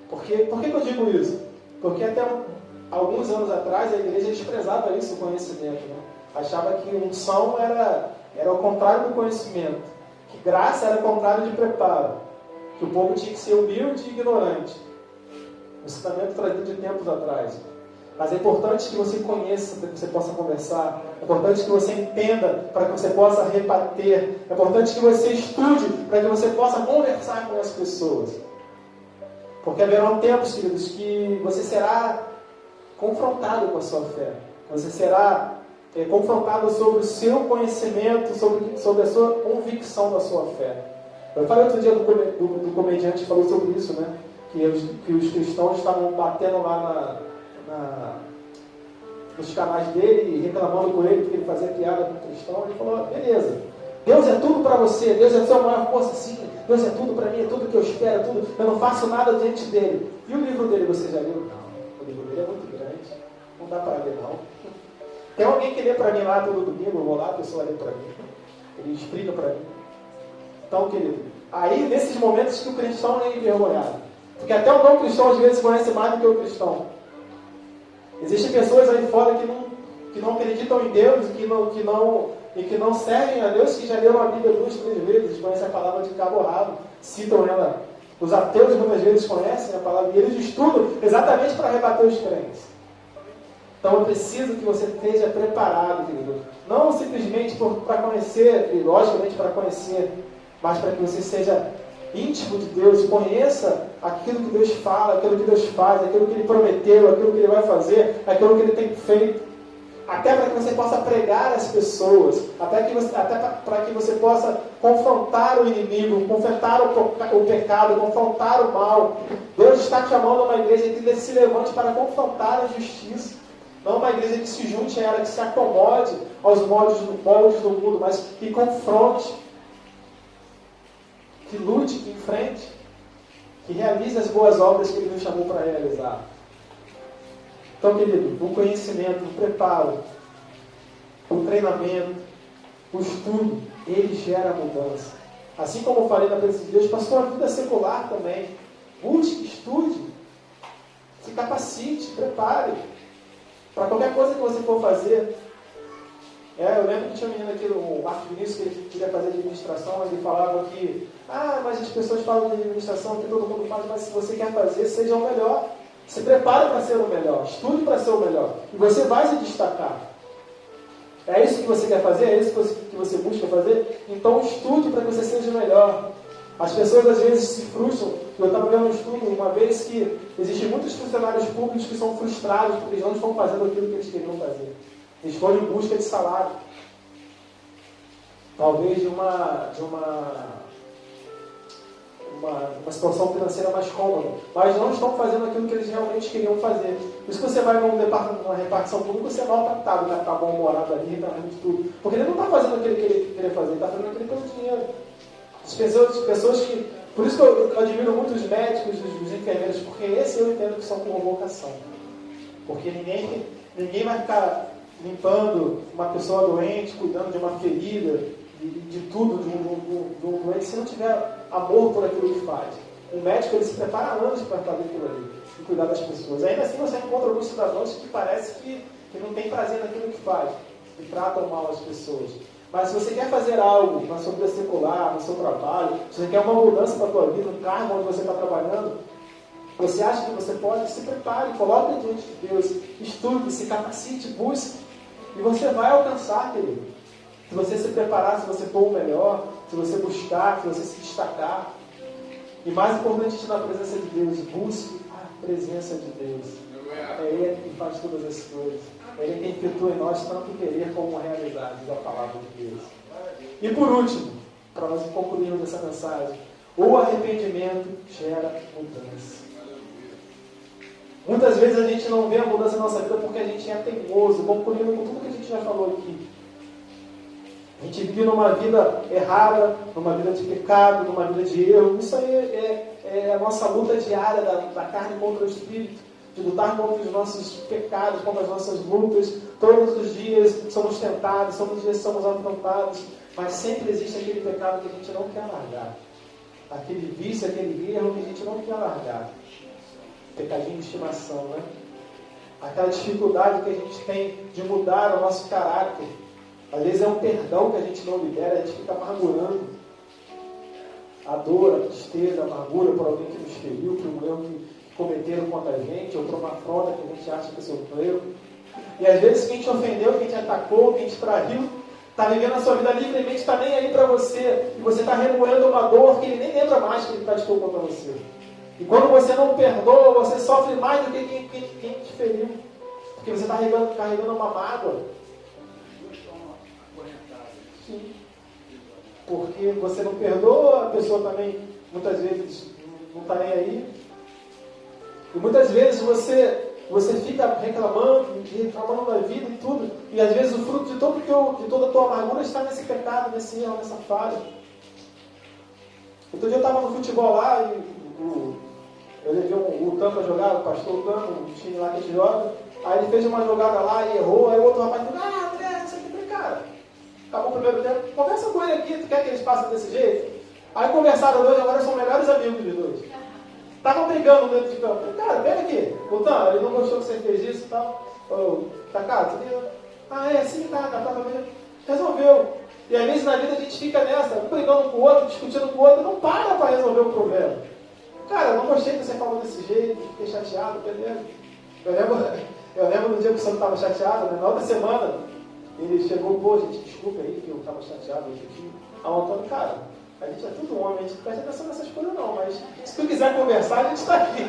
Por que eu digo isso? Porque até alguns anos atrás a igreja desprezava isso, o conhecimento. Né? Achava que unção era o contrário do conhecimento, que graça era o contrário de preparo, que o povo tinha que ser humilde e ignorante. Um ensinamento trazido de tempos atrás. Mas é importante que você conheça para que você possa conversar. É importante que você entenda para que você possa rebater. É importante que você estude para que você possa conversar com as pessoas. Porque haverão tempos, queridos, que você será confrontado com a sua fé. Você será confrontado sobre o seu conhecimento, sobre a sua convicção da sua fé. Eu falei outro dia do comediante que falou sobre isso, né? Que os cristãos estavam batendo lá nos canais dele e reclamando com ele porque ele fazia piada com o cristão. Ele falou, beleza, Deus é tudo para você, Deus é a sua maior força, sim, Deus é tudo para mim, é tudo que eu espero, é tudo, eu não faço nada diante dele. E o livro dele, você já leu? Não, o livro dele é muito grande, não dá para ler não. Tem alguém que lê para mim lá todo domingo, eu vou lá, a pessoa lê para mim, ele explica para mim. Então, querido, aí nesses momentos que o cristão é envergonhado, porque até o não cristão às vezes conhece mais do que o cristão. Existem pessoas aí fora que não acreditam em Deus e que não servem a Deus, que já leram a Bíblia 2, 3 vezes, conhecem a palavra de cabo a rabo, citam ela. Os ateus muitas vezes conhecem a palavra e eles estudam exatamente para rebater os crentes. Então eu preciso que você esteja preparado, querido. Não simplesmente para conhecer, e logicamente para conhecer, mas para que você seja íntimo de Deus, conheça aquilo que Deus fala, aquilo que Deus faz, aquilo que Ele prometeu, aquilo que Ele vai fazer, aquilo que Ele tem feito. Até para que você possa pregar às pessoas, até para que você possa confrontar o inimigo, confrontar o pecado, confrontar o mal. Deus está chamando uma igreja que se levante para confrontar a justiça. Não uma igreja que se junte a ela, que se acomode aos moldes do mundo, mas que confronte, que lute, que enfrente, que realize as boas obras que Ele nos chamou para realizar. Então, querido, o conhecimento, o preparo, o treinamento, o estudo, ele gera mudança. Assim como eu falei na presença de Deus, para a sua vida secular também. Busque, estude, se capacite, prepare. Para qualquer coisa que você for fazer. Eu lembro que tinha um menino aqui, o Marcos Vinícius, que ele queria fazer administração, ele falava que, mas as pessoas falam de administração, que todo mundo faz, mas se você quer fazer, seja o melhor. Se prepare para ser o melhor, estude para ser o melhor, e você vai se destacar. É isso que você quer fazer? É isso que você busca fazer? Então estude para que você seja o melhor. As pessoas às vezes se frustram. Eu estava vendo um estudo uma vez que existem muitos funcionários públicos que são frustrados porque eles não estão fazendo aquilo que eles queriam fazer. Eles estão em busca de salário. Talvez de uma situação financeira mais cômoda. Mas não estão fazendo aquilo que eles realmente queriam fazer. Por isso que você vai numa repartição pública, você é mal tratado, né? Está bom-humorado ali, reclamando de tudo. Porque ele não está fazendo aquilo que ele queria fazer, ele está fazendo aquilo pelo dinheiro. As pessoas que... Por isso que eu admiro muito os médicos, os enfermeiros, porque esse eu entendo que são com vocação. Porque ninguém vai ficar limpando uma pessoa doente, cuidando de uma ferida, de tudo, de um doente, se não tiver amor por aquilo que faz. Um médico, ele se prepara há anos para fazer aquilo ali, e cuidar das pessoas. Ainda assim, você encontra alguns cidadãos que parece que não tem prazer naquilo que faz, que tratam mal as pessoas. Mas se você quer fazer algo na sua vida secular, no seu trabalho, se você quer uma mudança para a tua vida, no cargo onde você está trabalhando, você acha que você pode, se prepare, coloque diante de Deus, estude, se capacite, busque, e você vai alcançar, querido. Se você se preparar, se você for o melhor, se você buscar, se você se destacar. E mais importante na presença de Deus, busque a presença de Deus. É Ele que faz todas as coisas. É Ele que efetua em nós tanto querer como realidade da palavra de Deus. E por último, para nós concluirmos essa mensagem, o arrependimento gera mudança. Muitas vezes a gente não vê a mudança na nossa vida porque a gente é teimoso, concluindo com tudo que a gente já falou aqui. A gente vive numa vida errada, numa vida de pecado, numa vida de erro. Isso aí é a nossa luta diária da carne contra o espírito, de lutar contra os nossos pecados, contra as nossas lutas. Todos os dias somos tentados, todos os dias somos afrontados, mas sempre existe aquele pecado que a gente não quer largar. Aquele vício, aquele erro que a gente não quer largar. Pecadinho de estimação, né? Aquela dificuldade que a gente tem de mudar o nosso caráter. Às vezes é um perdão que a gente não libera, a gente fica amargurando a dor, a tristeza, a amargura por alguém que nos feriu, por um erro que cometeram contra a gente, ou por uma afronta que a gente acha que sofreu. E às vezes quem te ofendeu, quem te atacou, quem te traiu, está vivendo a sua vida livremente, está nem aí para você, e você está remoendo uma dor que ele nem lembra mais que ele praticou contra você. E quando você não perdoa, você sofre mais do que quem te feriu, porque você está carregando uma mágoa. Sim. Porque você não perdoa, a pessoa também muitas vezes não está nem aí. E muitas vezes você fica reclamando da vida e tudo. E às vezes o fruto de toda a tua amargura está nesse pecado, nesse erro, nessa falha. Outro dia eu estava no futebol lá e eu levei o Tampa jogar, o pastor Tampa, um time lá que a gente joga. Aí ele fez uma jogada lá e errou. Aí o outro rapaz falou: André, não sei o que. Cara, acabou o primeiro tempo, conversa com ele aqui, tu quer que eles passem desse jeito? Aí conversaram dois, agora são melhores amigos dos dois. Estavam brigando dentro de campo. Cara, vem aqui, Butan, ele não gostou que você fez isso e tal. Tá cara, você viu? Sim, tá resolveu. E às vezes na vida a gente fica nessa, um brigando com o outro, discutindo com o outro, não para resolver o problema. Cara, eu não gostei que você falou desse jeito, fiquei chateado, beleza. Eu lembro do dia que o Santo estava chateado, né? Na outra semana, ele chegou, pô, gente, desculpa aí que eu estava chateado hoje aqui. Aí o Antônio, cara, a gente é tudo homem, a gente não presta atenção nessas coisas não, mas se tu quiser conversar, a gente está aqui.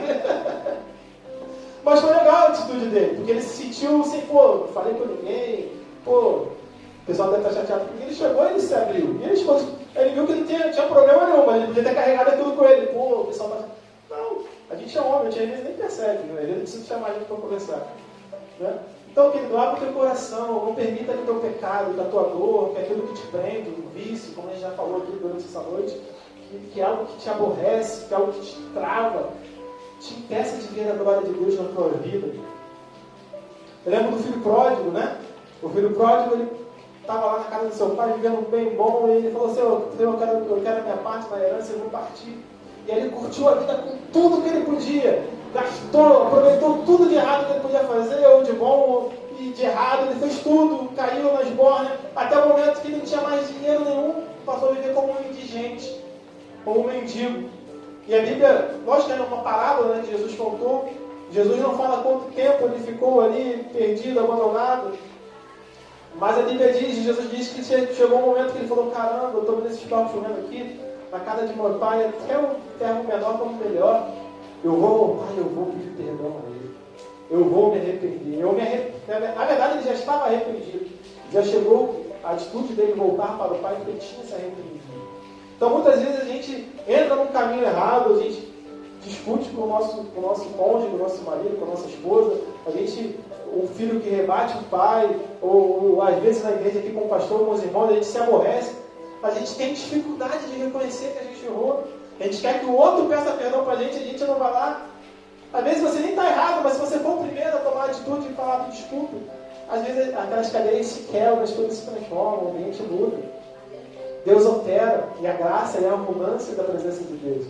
Mas foi legal a atitude dele, porque ele se sentiu assim, pô, não falei com ninguém, pô, o pessoal deve estar chateado, porque ele chegou e ele se abriu. E ele viu que não tinha problema nenhum, mas ele podia ter carregado aquilo com ele. Pô, o pessoal tá... Não, a gente é homem, a gente às vezes nem percebe, né? Ele não precisa chamar a gente para conversar. Né? Então, querido, abre o teu coração, não permita que o teu pecado, que a tua dor, que aquilo que te prende, o vício, como a gente já falou aqui durante essa noite, que é algo que te aborrece, que é algo que te trava, te impeça de ver a glória de Deus na tua vida. Eu lembro do filho pródigo, né? O filho pródigo, ele estava lá na casa do seu pai, vivendo bem bom, e ele falou assim: eu quero a minha parte na herança, eu vou partir. E aí ele curtiu a vida com tudo que ele podia, gastou, aproveitou tudo de errado que ele podia fazer, ou de bom, e de errado, ele fez tudo, caiu nas bordas, até o momento que ele não tinha mais dinheiro nenhum, passou a viver como um indigente, como um mendigo. E a Bíblia, lógico que é uma parábola, né, que Jesus contou. Jesus não fala quanto tempo ele ficou ali, perdido, abandonado. Mas a Bíblia diz, Jesus diz que chegou um momento que ele falou: caramba, eu estou vendo esse barco chovendo aqui, na casa de meu pai, até o termo menor como melhor. Eu vou voltar e eu vou pedir perdão a ele. Eu vou me arrepender. Na verdade, ele já estava arrependido. Já chegou a atitude dele voltar para o pai, porque ele tinha se arrependido. Então, muitas vezes a gente entra num caminho errado, a gente discute com o nosso cônjuge, com o nosso marido, com a nossa esposa, o filho que rebate o pai, ou às vezes na igreja aqui com o pastor, com os irmãos, a gente se aborrece. A gente tem dificuldade de reconhecer que a gente errou. A gente quer que o outro peça perdão para a gente não vai lá. Às vezes você nem está errado, mas se você for o primeiro a tomar a atitude e falar desculpa, às vezes aquelas cadeias se quebram, as coisas se transformam, o ambiente muda. Deus opera, e a graça é a abundância da presença de Deus.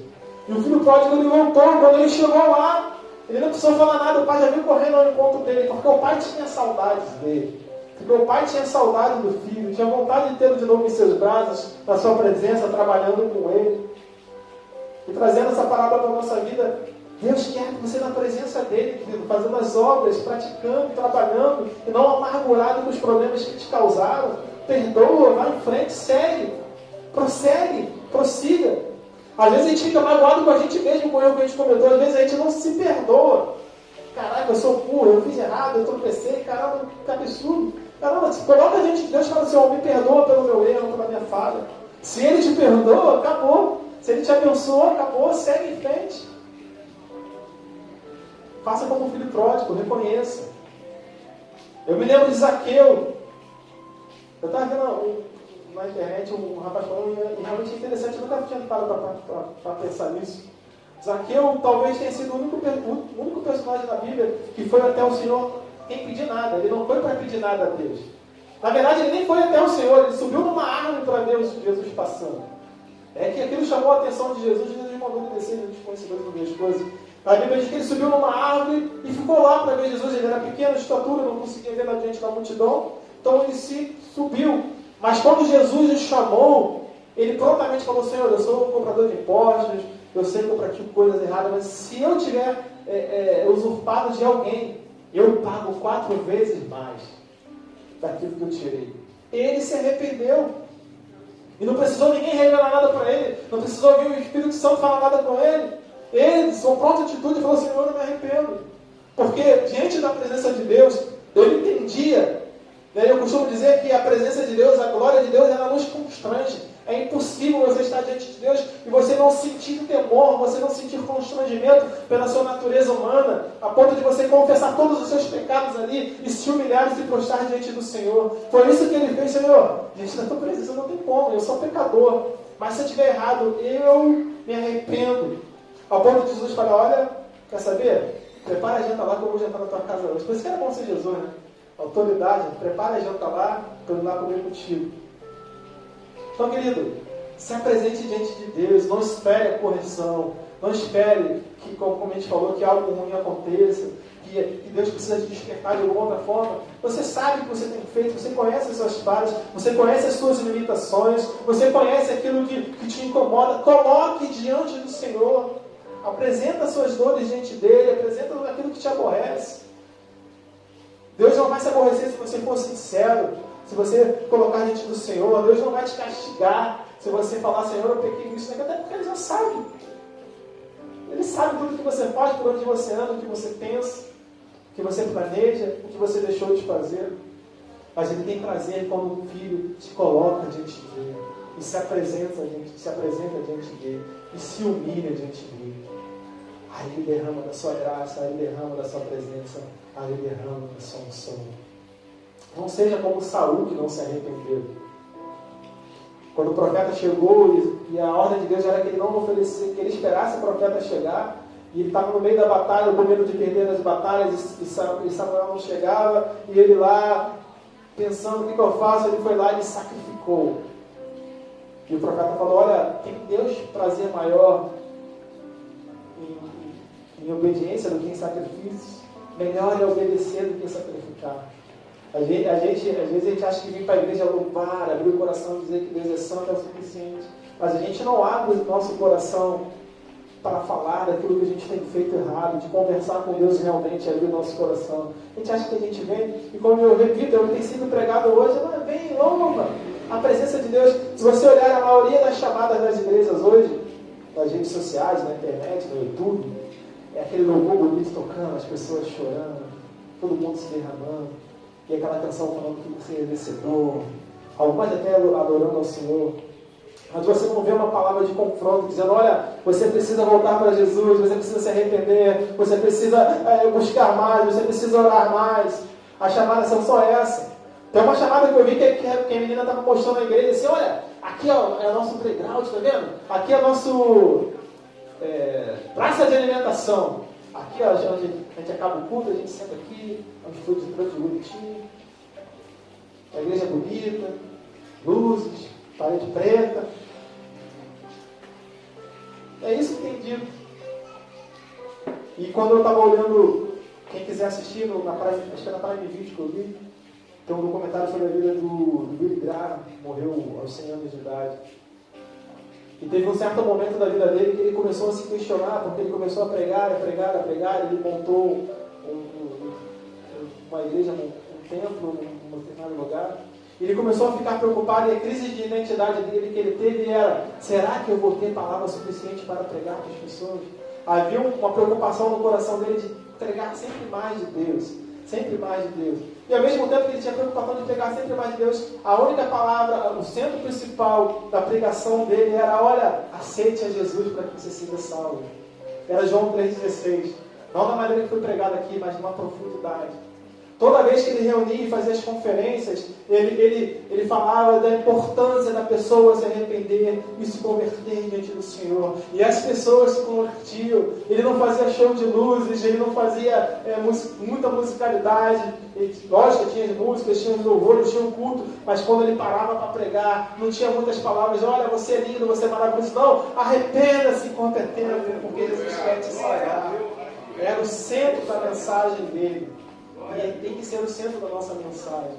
E o filho pródigo, ele voltou. Quando ele chegou lá, ele não precisou falar nada. O pai já veio correndo ao encontro dele, porque o pai tinha saudades dele. Porque o pai tinha saudade do filho, tinha vontade de tê-lo de novo em seus braços, na sua presença, trabalhando com ele. E trazendo essa palavra para a nossa vida, Deus quer você na presença dele, querido, fazendo as obras, praticando, trabalhando, e não amargurado com os problemas que te causaram. Perdoa, vai em frente, segue, prossegue, prossiga. Às vezes a gente fica magoado com a gente mesmo, com o erro que a gente cometeu, às vezes a gente não se perdoa. Caraca, eu sou burro, eu fiz errado, eu tropecei, caramba, que absurdo. Caramba, coloca a gente, Deus fala assim, ó, me perdoa pelo meu erro, pela minha falha. Se Ele te perdoa, acabou. Se Ele te abençoou, acabou, segue em frente. Faça como um filho pródigo, reconheça. Eu me lembro de Zaqueu. Eu estava vendo na internet um rapaz falando, e realmente é interessante, eu nunca tinha parado para pensar nisso. Zaqueu talvez tenha sido o único personagem da Bíblia que foi até o Senhor sem pedir nada. Ele não foi para pedir nada a Deus. Na verdade, ele nem foi até o Senhor, ele subiu numa árvore para ver Jesus passando. É que aquilo chamou a atenção de Jesus, Jesus mandou ele descer, Jesus conhecedores não vê as coisas. A Bíblia diz que ele subiu numa árvore e ficou lá para ver Jesus. Ele era pequeno de estatura, não conseguia ver diante da multidão, então ele se subiu. Mas quando Jesus o chamou, ele prontamente falou, Senhor, eu sou um cobrador de impostos, eu sei que eu pratico coisas erradas, mas se eu tiver usurpado de alguém, eu pago 4 vezes mais daquilo que eu tirei. Ele se arrependeu. E não precisou ninguém revelar nada para ele. Não precisou vir o Espírito Santo falar nada com ele. Ele, com pronta atitude, falou, Senhor, eu me arrependo. Porque diante da presença de Deus, eu entendia. Eu costumo dizer que a presença de Deus, a glória de Deus, ela nos constrange. É impossível você estar diante de Deus e você não sentir temor, você não sentir constrangimento pela sua natureza humana, a ponto de você confessar todos os seus pecados ali e se humilhar e se prostrar diante do Senhor. Foi isso que ele fez, Senhor. Diante da tua presença não tem como, eu sou pecador. Mas se eu estiver errado, eu me arrependo. Ao ponto de Jesus falar, olha, quer saber? Prepara a janta lá que eu vou jantar na tua casa hoje. Por isso que era bom ser Jesus, né? Autoridade, prepara a janta lá para eu ir lá comer contigo. Então, querido, se apresente diante de Deus, não espere a correção, não espere que, como a gente falou, que algo ruim aconteça, que Deus precisa te despertar de alguma outra forma. Você sabe o que você tem feito, você conhece as suas falhas, você conhece as suas limitações, você conhece aquilo que te incomoda. Coloque diante do Senhor, apresenta as suas dores diante dele, apresenta aquilo que te aborrece. Deus não vai se aborrecer se você for sincero. Se você colocar diante do Senhor, Deus não vai te castigar. Se você falar, Senhor, eu pequei nisso, até porque Ele já sabe. Ele sabe tudo o que você faz, por onde você anda, o que você pensa, o que você planeja, o que você deixou de fazer. Mas Ele tem prazer quando um filho te coloca diante dele e se apresenta diante dele e se humilha diante dele. Aí Ele derrama da sua graça, aí Ele derrama da sua presença, aí Ele derrama da sua unção. Não seja como Saul, que não se arrependeu. Quando o profeta chegou e a ordem de Deus era que ele não oferecesse, que ele esperasse o profeta chegar, e ele estava no meio da batalha, com medo de perder as batalhas, e Samuel não chegava, e ele lá, pensando, o que eu faço? Ele foi lá e ele sacrificou. E o profeta falou, olha, tem Deus prazer maior em obediência do que em sacrifício. Melhor é obedecer do que sacrificar. Às vezes a gente acha que vir para a igreja louvar, abrir o coração e dizer que Deus é santo é o suficiente. Mas a gente não abre o nosso coração para falar daquilo que a gente tem feito errado, de conversar com Deus realmente, abrir o nosso coração. A gente acha que a gente vem, e como eu repito, eu tenho sido pregado hoje, mas vem, louva a presença de Deus. Se você olhar a maioria das chamadas das igrejas hoje, nas redes sociais, na internet, no YouTube, é aquele louvor bonito tocando, as pessoas chorando, todo mundo se derramando. E aquela canção falando que você é vencedor, algumas até adorando ao Senhor. Mas você não vê uma palavra de confronto, dizendo, olha, você precisa voltar para Jesus, você precisa se arrepender, você precisa buscar mais, você precisa orar mais. As chamadas são só essa. Tem uma chamada que eu vi que a menina estava mostrando na igreja, assim, olha, aqui ó, é o nosso playground, tá vendo? Aqui é o nosso praça de alimentação. Aqui, ó, onde a gente acaba o culto, a gente senta aqui, onde foi de bonitinho. A igreja é bonita, luzes, parede preta. É isso que entendido. E quando eu estava olhando, quem quiser assistir, na Prime, acho que é na Prime Video que eu vi, tem um documentário sobre a vida do Billy Graham, morreu aos 100 anos de idade. E teve um certo momento da vida dele que ele começou a se questionar, porque ele começou a pregar, ele montou uma igreja, um templo, num determinado lugar. E ele começou a ficar preocupado, e a crise de identidade dele que ele teve era: será que eu vou ter palavra suficiente para pregar para as pessoas? Havia uma preocupação no coração dele de pregar sempre mais de Deus, sempre mais de Deus. E ao mesmo tempo que ele tinha preocupação de pregar sempre mais de Deus, a única palavra, o centro principal da pregação dele era: olha, aceite a Jesus para que você seja salvo. Era João 3,16. Não da maneira que foi pregado aqui, mas numa profundidade. Toda vez que ele reunia e fazia as conferências, ele falava da importância da pessoa se arrepender e se converter diante do Senhor. E as pessoas se convertiam. Ele não fazia show de luzes, ele não fazia muita musicalidade. Lógico que tinha as músicas, tinha os louvores, tinha o culto, mas quando ele parava para pregar, não tinha muitas palavras: olha, você é lindo, você é maravilhoso. Não, arrependa-se com arrependa, porque Jesus quer te salvar. Era o centro da mensagem dele. E ele tem que ser o centro da nossa mensagem.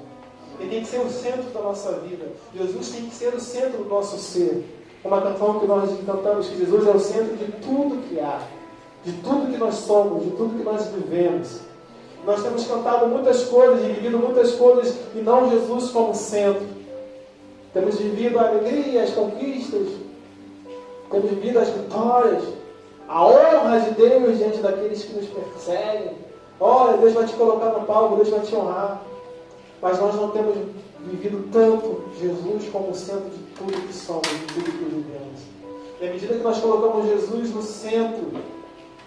Ele tem que ser o centro da nossa vida. Jesus tem que ser o centro do nosso ser. Uma canção que nós cantamos, que Jesus é o centro de tudo que há, de tudo que nós somos, de tudo que nós vivemos. Nós temos cantado muitas coisas e vivido muitas coisas e não Jesus como centro. Temos vivido a alegria, as conquistas, temos vivido as vitórias, a honra de Deus diante daqueles que nos perseguem. Olha, Deus vai te colocar no palco, Deus vai te honrar. Mas nós não temos vivido tanto Jesus como o centro de tudo que somos, de tudo que vivemos. E à medida que nós colocamos Jesus no centro,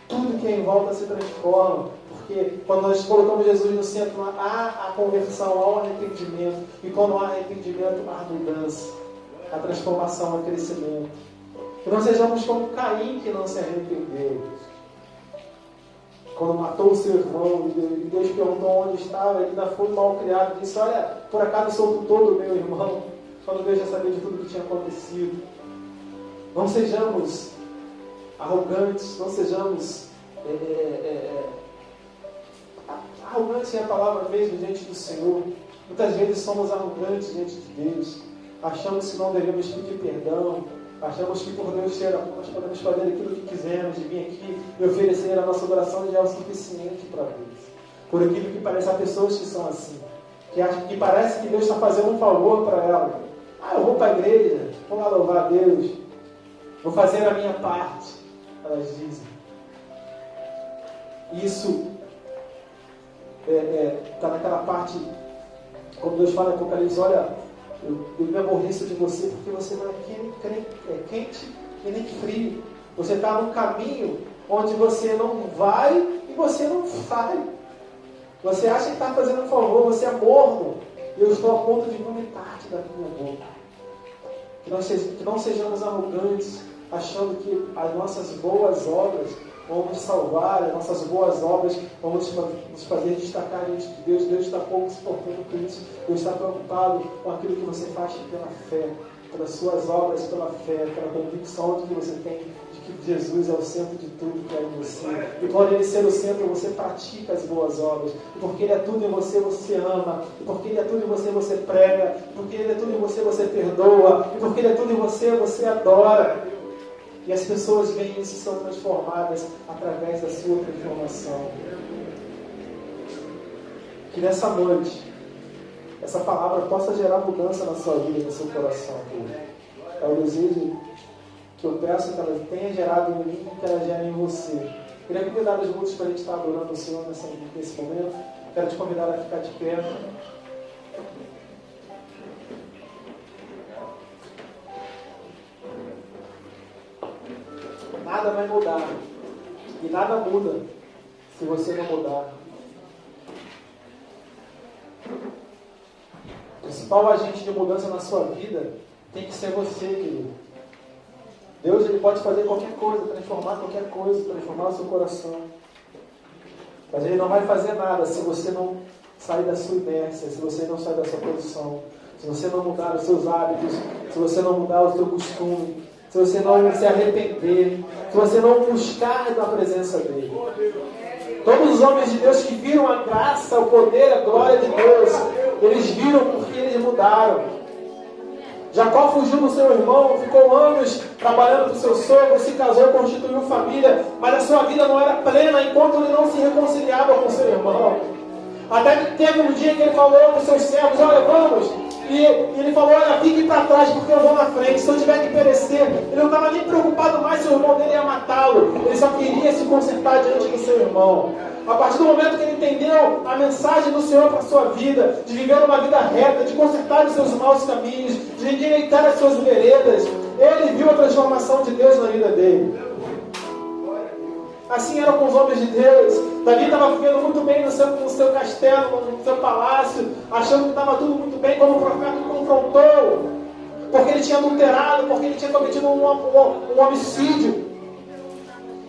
tudo que é em volta se transforma. Porque quando nós colocamos Jesus no centro, há a conversão, há o arrependimento. E quando há arrependimento, há mudança, a transformação, o crescimento. Que não sejamos como Caim, que não se arrependeu. Quando matou o seu irmão, e Deus perguntou onde estava, ele ainda foi mal criado, disse: olha, por acaso sou tutor do meu irmão? Quando Deus já sabia de tudo que tinha acontecido. Não sejamos arrogantes, não sejamos arrogantes é a palavra mesmo diante do Senhor. Muitas vezes somos arrogantes diante de Deus, achamos que não devemos pedir perdão, achamos que por Deus ser amor nós podemos fazer aquilo que quisermos, de vir aqui e oferecer a nossa oração já é o suficiente para Deus. Por aquilo que parece, há pessoas que são assim, que acham que parece que Deus está fazendo um favor para ela. Eu vou para a igreja, vou lá louvar a Deus, vou fazer a minha parte, elas dizem. Isso está naquela parte, como Deus fala em Apocalipse: olha, eu me aborreço de você porque você não é quente e nem frio. Você está num caminho onde você não vai e você não sai. Você acha que está fazendo um favor, você é morno. Eu estou a ponto de vomitar-te da minha boca. Que não sejamos arrogantes, achando que as nossas boas obras vão nos salvar, as nossas boas obras vão nos fazer destacar diante de Deus. Deus está pouco se importando com isso. Deus está preocupado com aquilo que você faz pela fé, pelas suas obras, pela fé, pela convicção de que você tem de que Jesus é o centro de tudo que é em você. E por Ele ser o centro, você pratica as boas obras. E porque Ele é tudo em você, você ama. E porque Ele é tudo em você, você prega. E porque Ele é tudo em você, você perdoa. E porque Ele é tudo em você, você adora. E as pessoas veem isso e são transformadas através da sua transformação. Que nessa noite, essa palavra possa gerar mudança na sua vida, no seu coração. É o desejo que eu peço que ela tenha gerado em mim e que ela gere em você. Queria convidar os músicos para a gente estar adorando o Senhor nesse momento. Quero te convidar a ficar de pé. Nada vai mudar. E nada muda se você não mudar. O principal agente de mudança na sua vida tem que ser você, querido. Deus, Ele pode fazer qualquer coisa, transformar qualquer coisa, transformar o seu coração. Mas Ele não vai fazer nada se você não sair da sua inércia, se você não sair da sua posição, se você não mudar os seus hábitos, se você não mudar o seu costume, se você não se arrepender, se você não buscar na presença dele. Todos os homens de Deus que viram a graça, o poder, a glória de Deus, eles viram porque eles mudaram. Jacó fugiu do seu irmão, ficou anos trabalhando para o seu sogro, se casou, constituiu família, mas a sua vida não era plena enquanto ele não se reconciliava com seu irmão. Até que teve um dia que ele falou para os seus servos: olha, vamos. E ele falou: olha, fique para trás porque eu vou na frente, se eu tiver que perecer. Ele não estava nem preocupado mais se o irmão dele ia matá-lo, ele só queria se consertar diante do seu irmão. A partir do momento que ele entendeu a mensagem do Senhor para a sua vida, de viver uma vida reta, de consertar os seus maus caminhos, de endireitar as suas veredas, ele viu a transformação de Deus na vida dele. Assim era com os homens de Deus. Davi estava vivendo muito bem no seu castelo, no seu palácio, achando que estava tudo muito bem, quando o profeta o confrontou, porque ele tinha adulterado, porque ele tinha cometido um homicídio.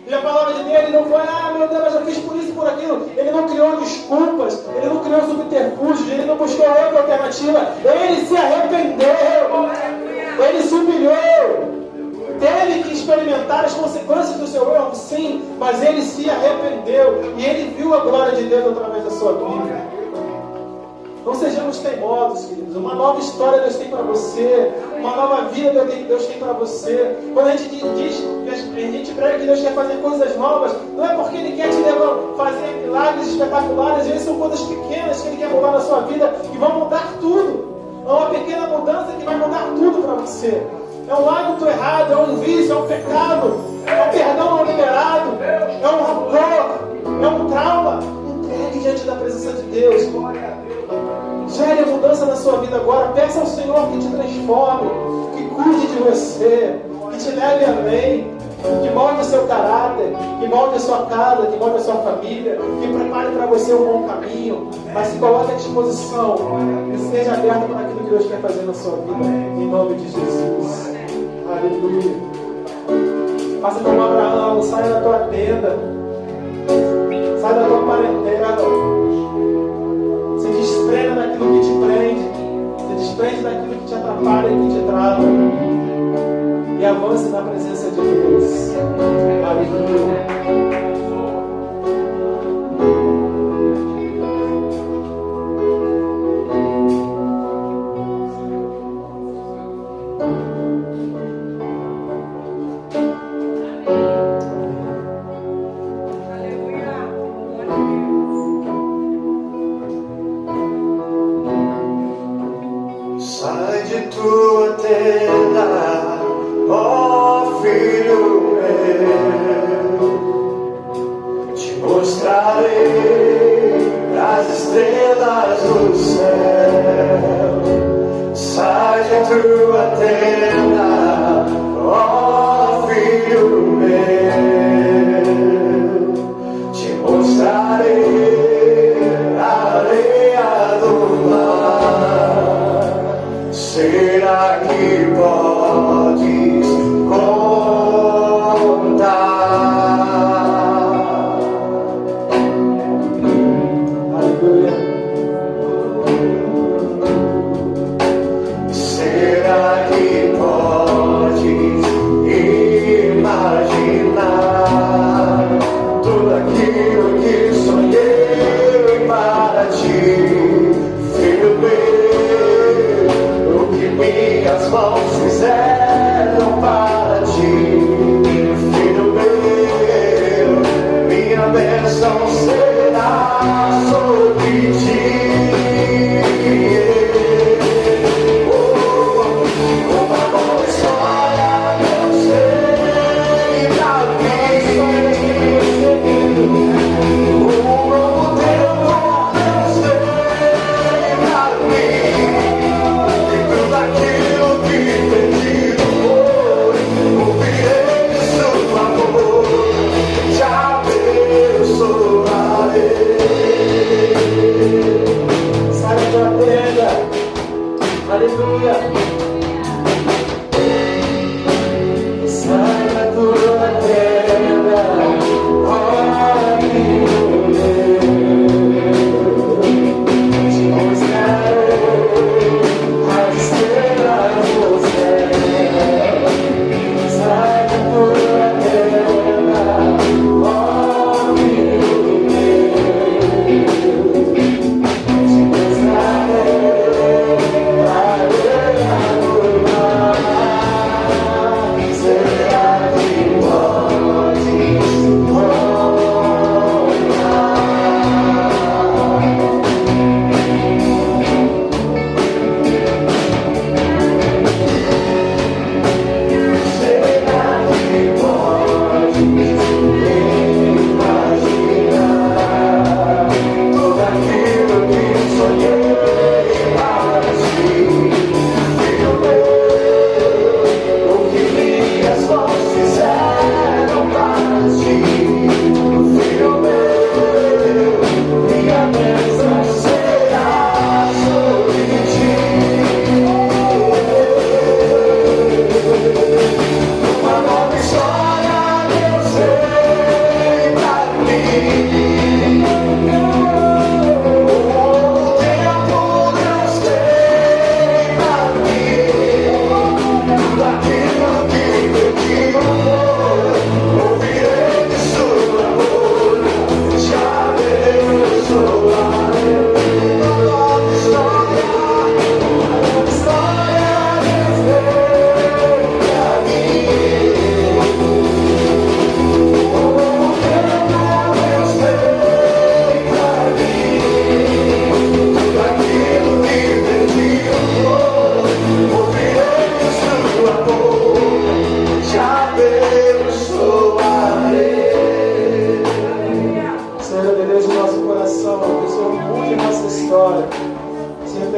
E a palavra de Deus não foi: ah, meu Deus, mas eu fiz por isso e por aquilo. Ele não criou desculpas, ele não criou subterfúgios, ele não buscou outra alternativa. Ele se arrependeu, ele se humilhou. Teve que experimentar as consequências do seu erro, sim, mas ele se arrependeu e ele viu a glória de Deus através da sua vida. Não sejamos teimosos, queridos. Uma nova história Deus tem para você, uma nova vida Deus tem para você. Quando a gente diz, a gente prega que Deus quer fazer coisas novas, não é porque Ele quer te fazer milagres espetaculares. Às vezes são coisas pequenas que Ele quer mudar na sua vida e vão mudar tudo. É uma pequena mudança que vai mudar tudo para você. É um hábito errado, é um vício, é um pecado, é um perdão não liberado, é um rancor, é um trauma. Entregue diante da presença de Deus. Gere a mudança na sua vida agora. Peça ao Senhor que te transforme, que cuide de você, que te leve além, que molde o seu caráter, que molde a sua casa, que molde a sua família, que prepare para você um bom caminho, mas se coloque à disposição e seja aberto para aquilo que Deus quer fazer na sua vida, em nome de Jesus. Aleluia. Faça como Abraão, saia da tua tenda, sai da tua parentela, se desprenda daquilo que te prende, se desprende daquilo que te atrapalha e que te trava, e avance na presença de Deus. Aleluia. Já abençoarei.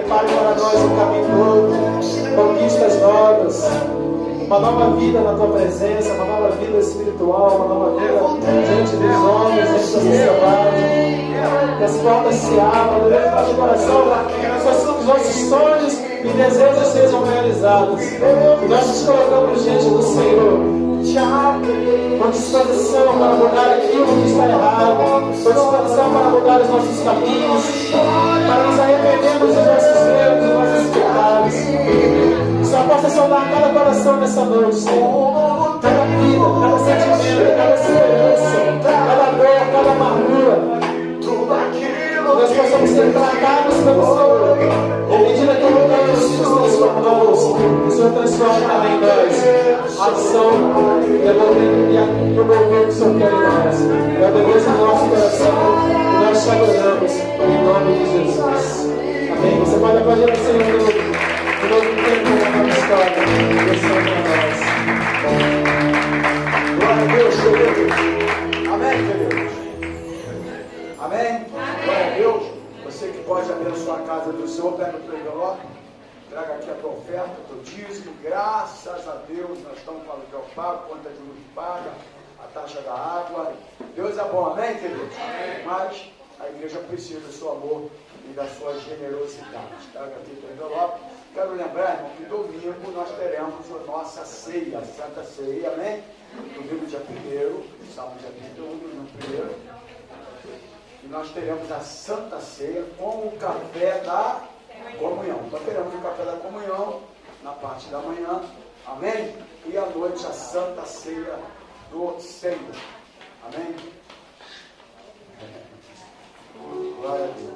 prepare para nós o caminho novo, conquistas novas, uma nova vida na tua presença, uma nova vida espiritual, uma nova vida diante dos homens, diante da sociedade. Que as portas se abram dentro do nosso coração, que os nossos sonhos e desejos sejam realizados. E nós nos colocamos diante do Senhor, com disposição para mudar aquilo que está errado, com disposição para mudar os nossos caminhos, para nos arrependermos dos nossos erros, dos nossos pecados. Que só possa saudar cada coração nessa noite, Senhor. Cada vida, cada sentimento, cada esperança, cada dor, cada amargura. Nós possamos ser tratados pelo Senhor. À medida que mudamos e nos transformamos, o Senhor transforma também em nós a ação e o governo que o Senhor quer em nós. É o desejo do nosso coração e nós te adoramos em nome de Jesus. Amém. Você pode aplaudir o Senhor no novo tempo, na nova história. Deus para nós. Glória a Deus, queridos. Amém, queridos. Amém? Glória a Deus. Você que pode abençoar a casa do Senhor, pega o teu envelope, traga aqui a tua oferta, o teu dízimo. Graças a Deus, nós estamos com o aluguel pago, conta de luz paga, a taxa da água. Deus é bom, amém, queridos? Amém. Mas a igreja precisa do seu amor e da sua generosidade. Traga aqui o teu envelope. Quero lembrar, irmão, que domingo nós teremos a nossa ceia, a Santa Ceia, amém? Domingo dia 1º, sábado dia 31, domingo 1º. E nós teremos a Santa Ceia com o café da comunhão. Então teremos o café da comunhão na parte da manhã, amém? E à noite a Santa Ceia do Senhor, amém? Glória a Deus.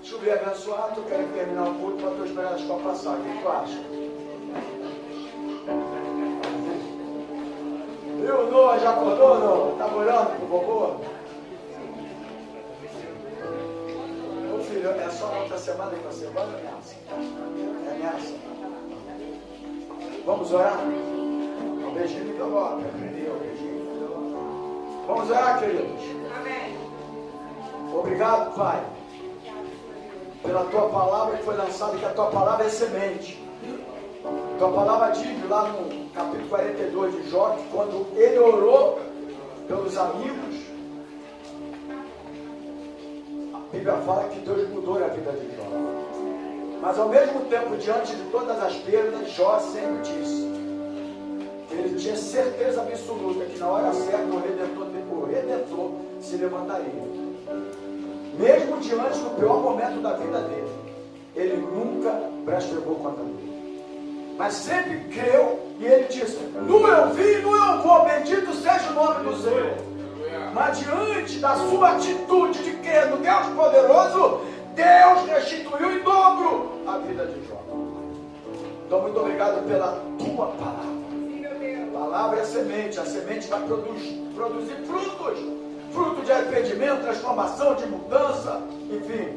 Subir abençoado, eu quero terminar o culto para tu esperar as copas passar. O que tu acha? E o Noah já acordou, Noah? Está morando com o vovô? Ô filho, é só na outra semana que você vai, ameaça? É ameaça? Vamos orar? Um beijinho no envelope, aprendeu? Um beijinho no envelope. Vamos orar, queridos? Amém. Obrigado, Pai, pela tua palavra que foi lançada, que a tua palavra é semente. Tua palavra diz lá no capítulo 42 de Jó, que quando ele orou pelos amigos, a Bíblia fala que Deus mudou a vida de Jó. Mas ao mesmo tempo, diante de todas as perdas, Jó sempre disse que ele tinha certeza absoluta que na hora certa o Redentor se levantaria. Mesmo diante do pior momento da vida dele, ele nunca blasfemou contra Deus. Mas sempre creu e ele disse: nu eu vi, nu eu vou, bendito seja o nome do Senhor. Mas diante da sua atitude de crer no Deus poderoso, Deus restituiu em dobro a vida de Jó. Então, muito obrigado pela tua palavra. A palavra é semente, a semente vai produzir frutos. Fruto de arrependimento, transformação, de mudança, enfim.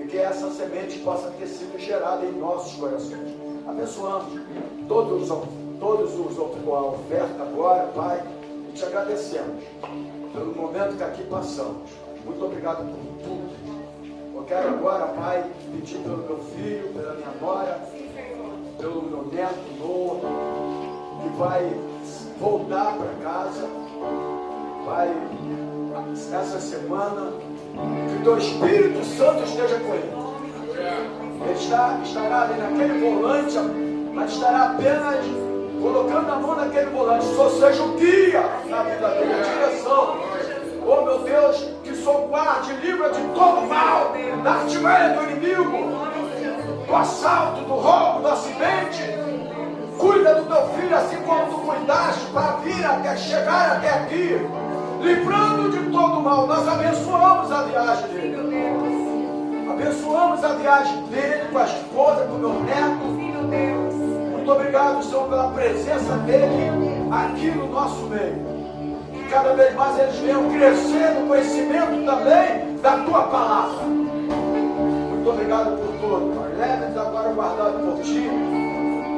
E que essa semente possa ter sido gerada em nossos corações. Abençoamos todos a oferta agora, Pai, e te agradecemos pelo momento que aqui passamos. Muito obrigado por tudo. Eu quero agora, Pai, pedir pelo meu filho, pela minha nora, pelo meu neto Noah, que vai voltar para casa. Pai, essa semana, que teu Espírito Santo esteja com ele. Ele estará ali naquele volante, mas estará apenas colocando a mão naquele volante. Só seja o guia na vida dele, a direção. Oh meu Deus, que sou guarde, livra de todo mal, da artimanha do inimigo, do assalto, do roubo, do acidente. Cuida do teu filho assim como tu cuidaste para vir até chegar até aqui, livrando de todo mal. Nós abençoamos a viagem dele. Abençoamos a viagem dele com a esposa, com o meu neto. Muito obrigado, Senhor, pela presença dele aqui no nosso meio. Que cada vez mais eles venham crescer no conhecimento também da tua palavra. Muito obrigado por tudo, Pai. Leve-nos agora guardado por ti,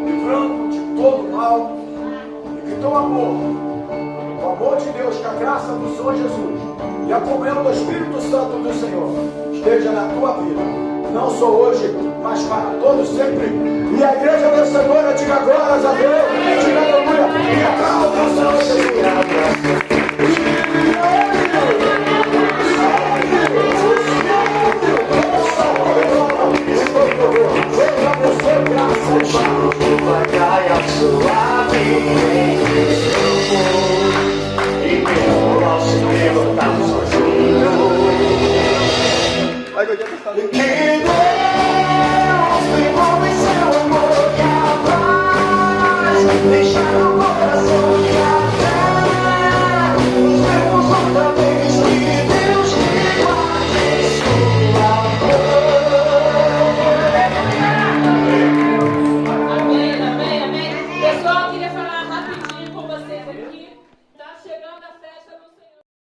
livrando de todo mal. E que teu amor, o amor de Deus, que a graça do Senhor Jesus e a comunhão do Espírito Santo do Senhor esteja na tua vida, não só hoje, mas para todos sempre. E a igreja vencedora diga glórias a Deus, diga aleluia, e aplauda o Senhor Jesus. Ai, que eu já tô falando.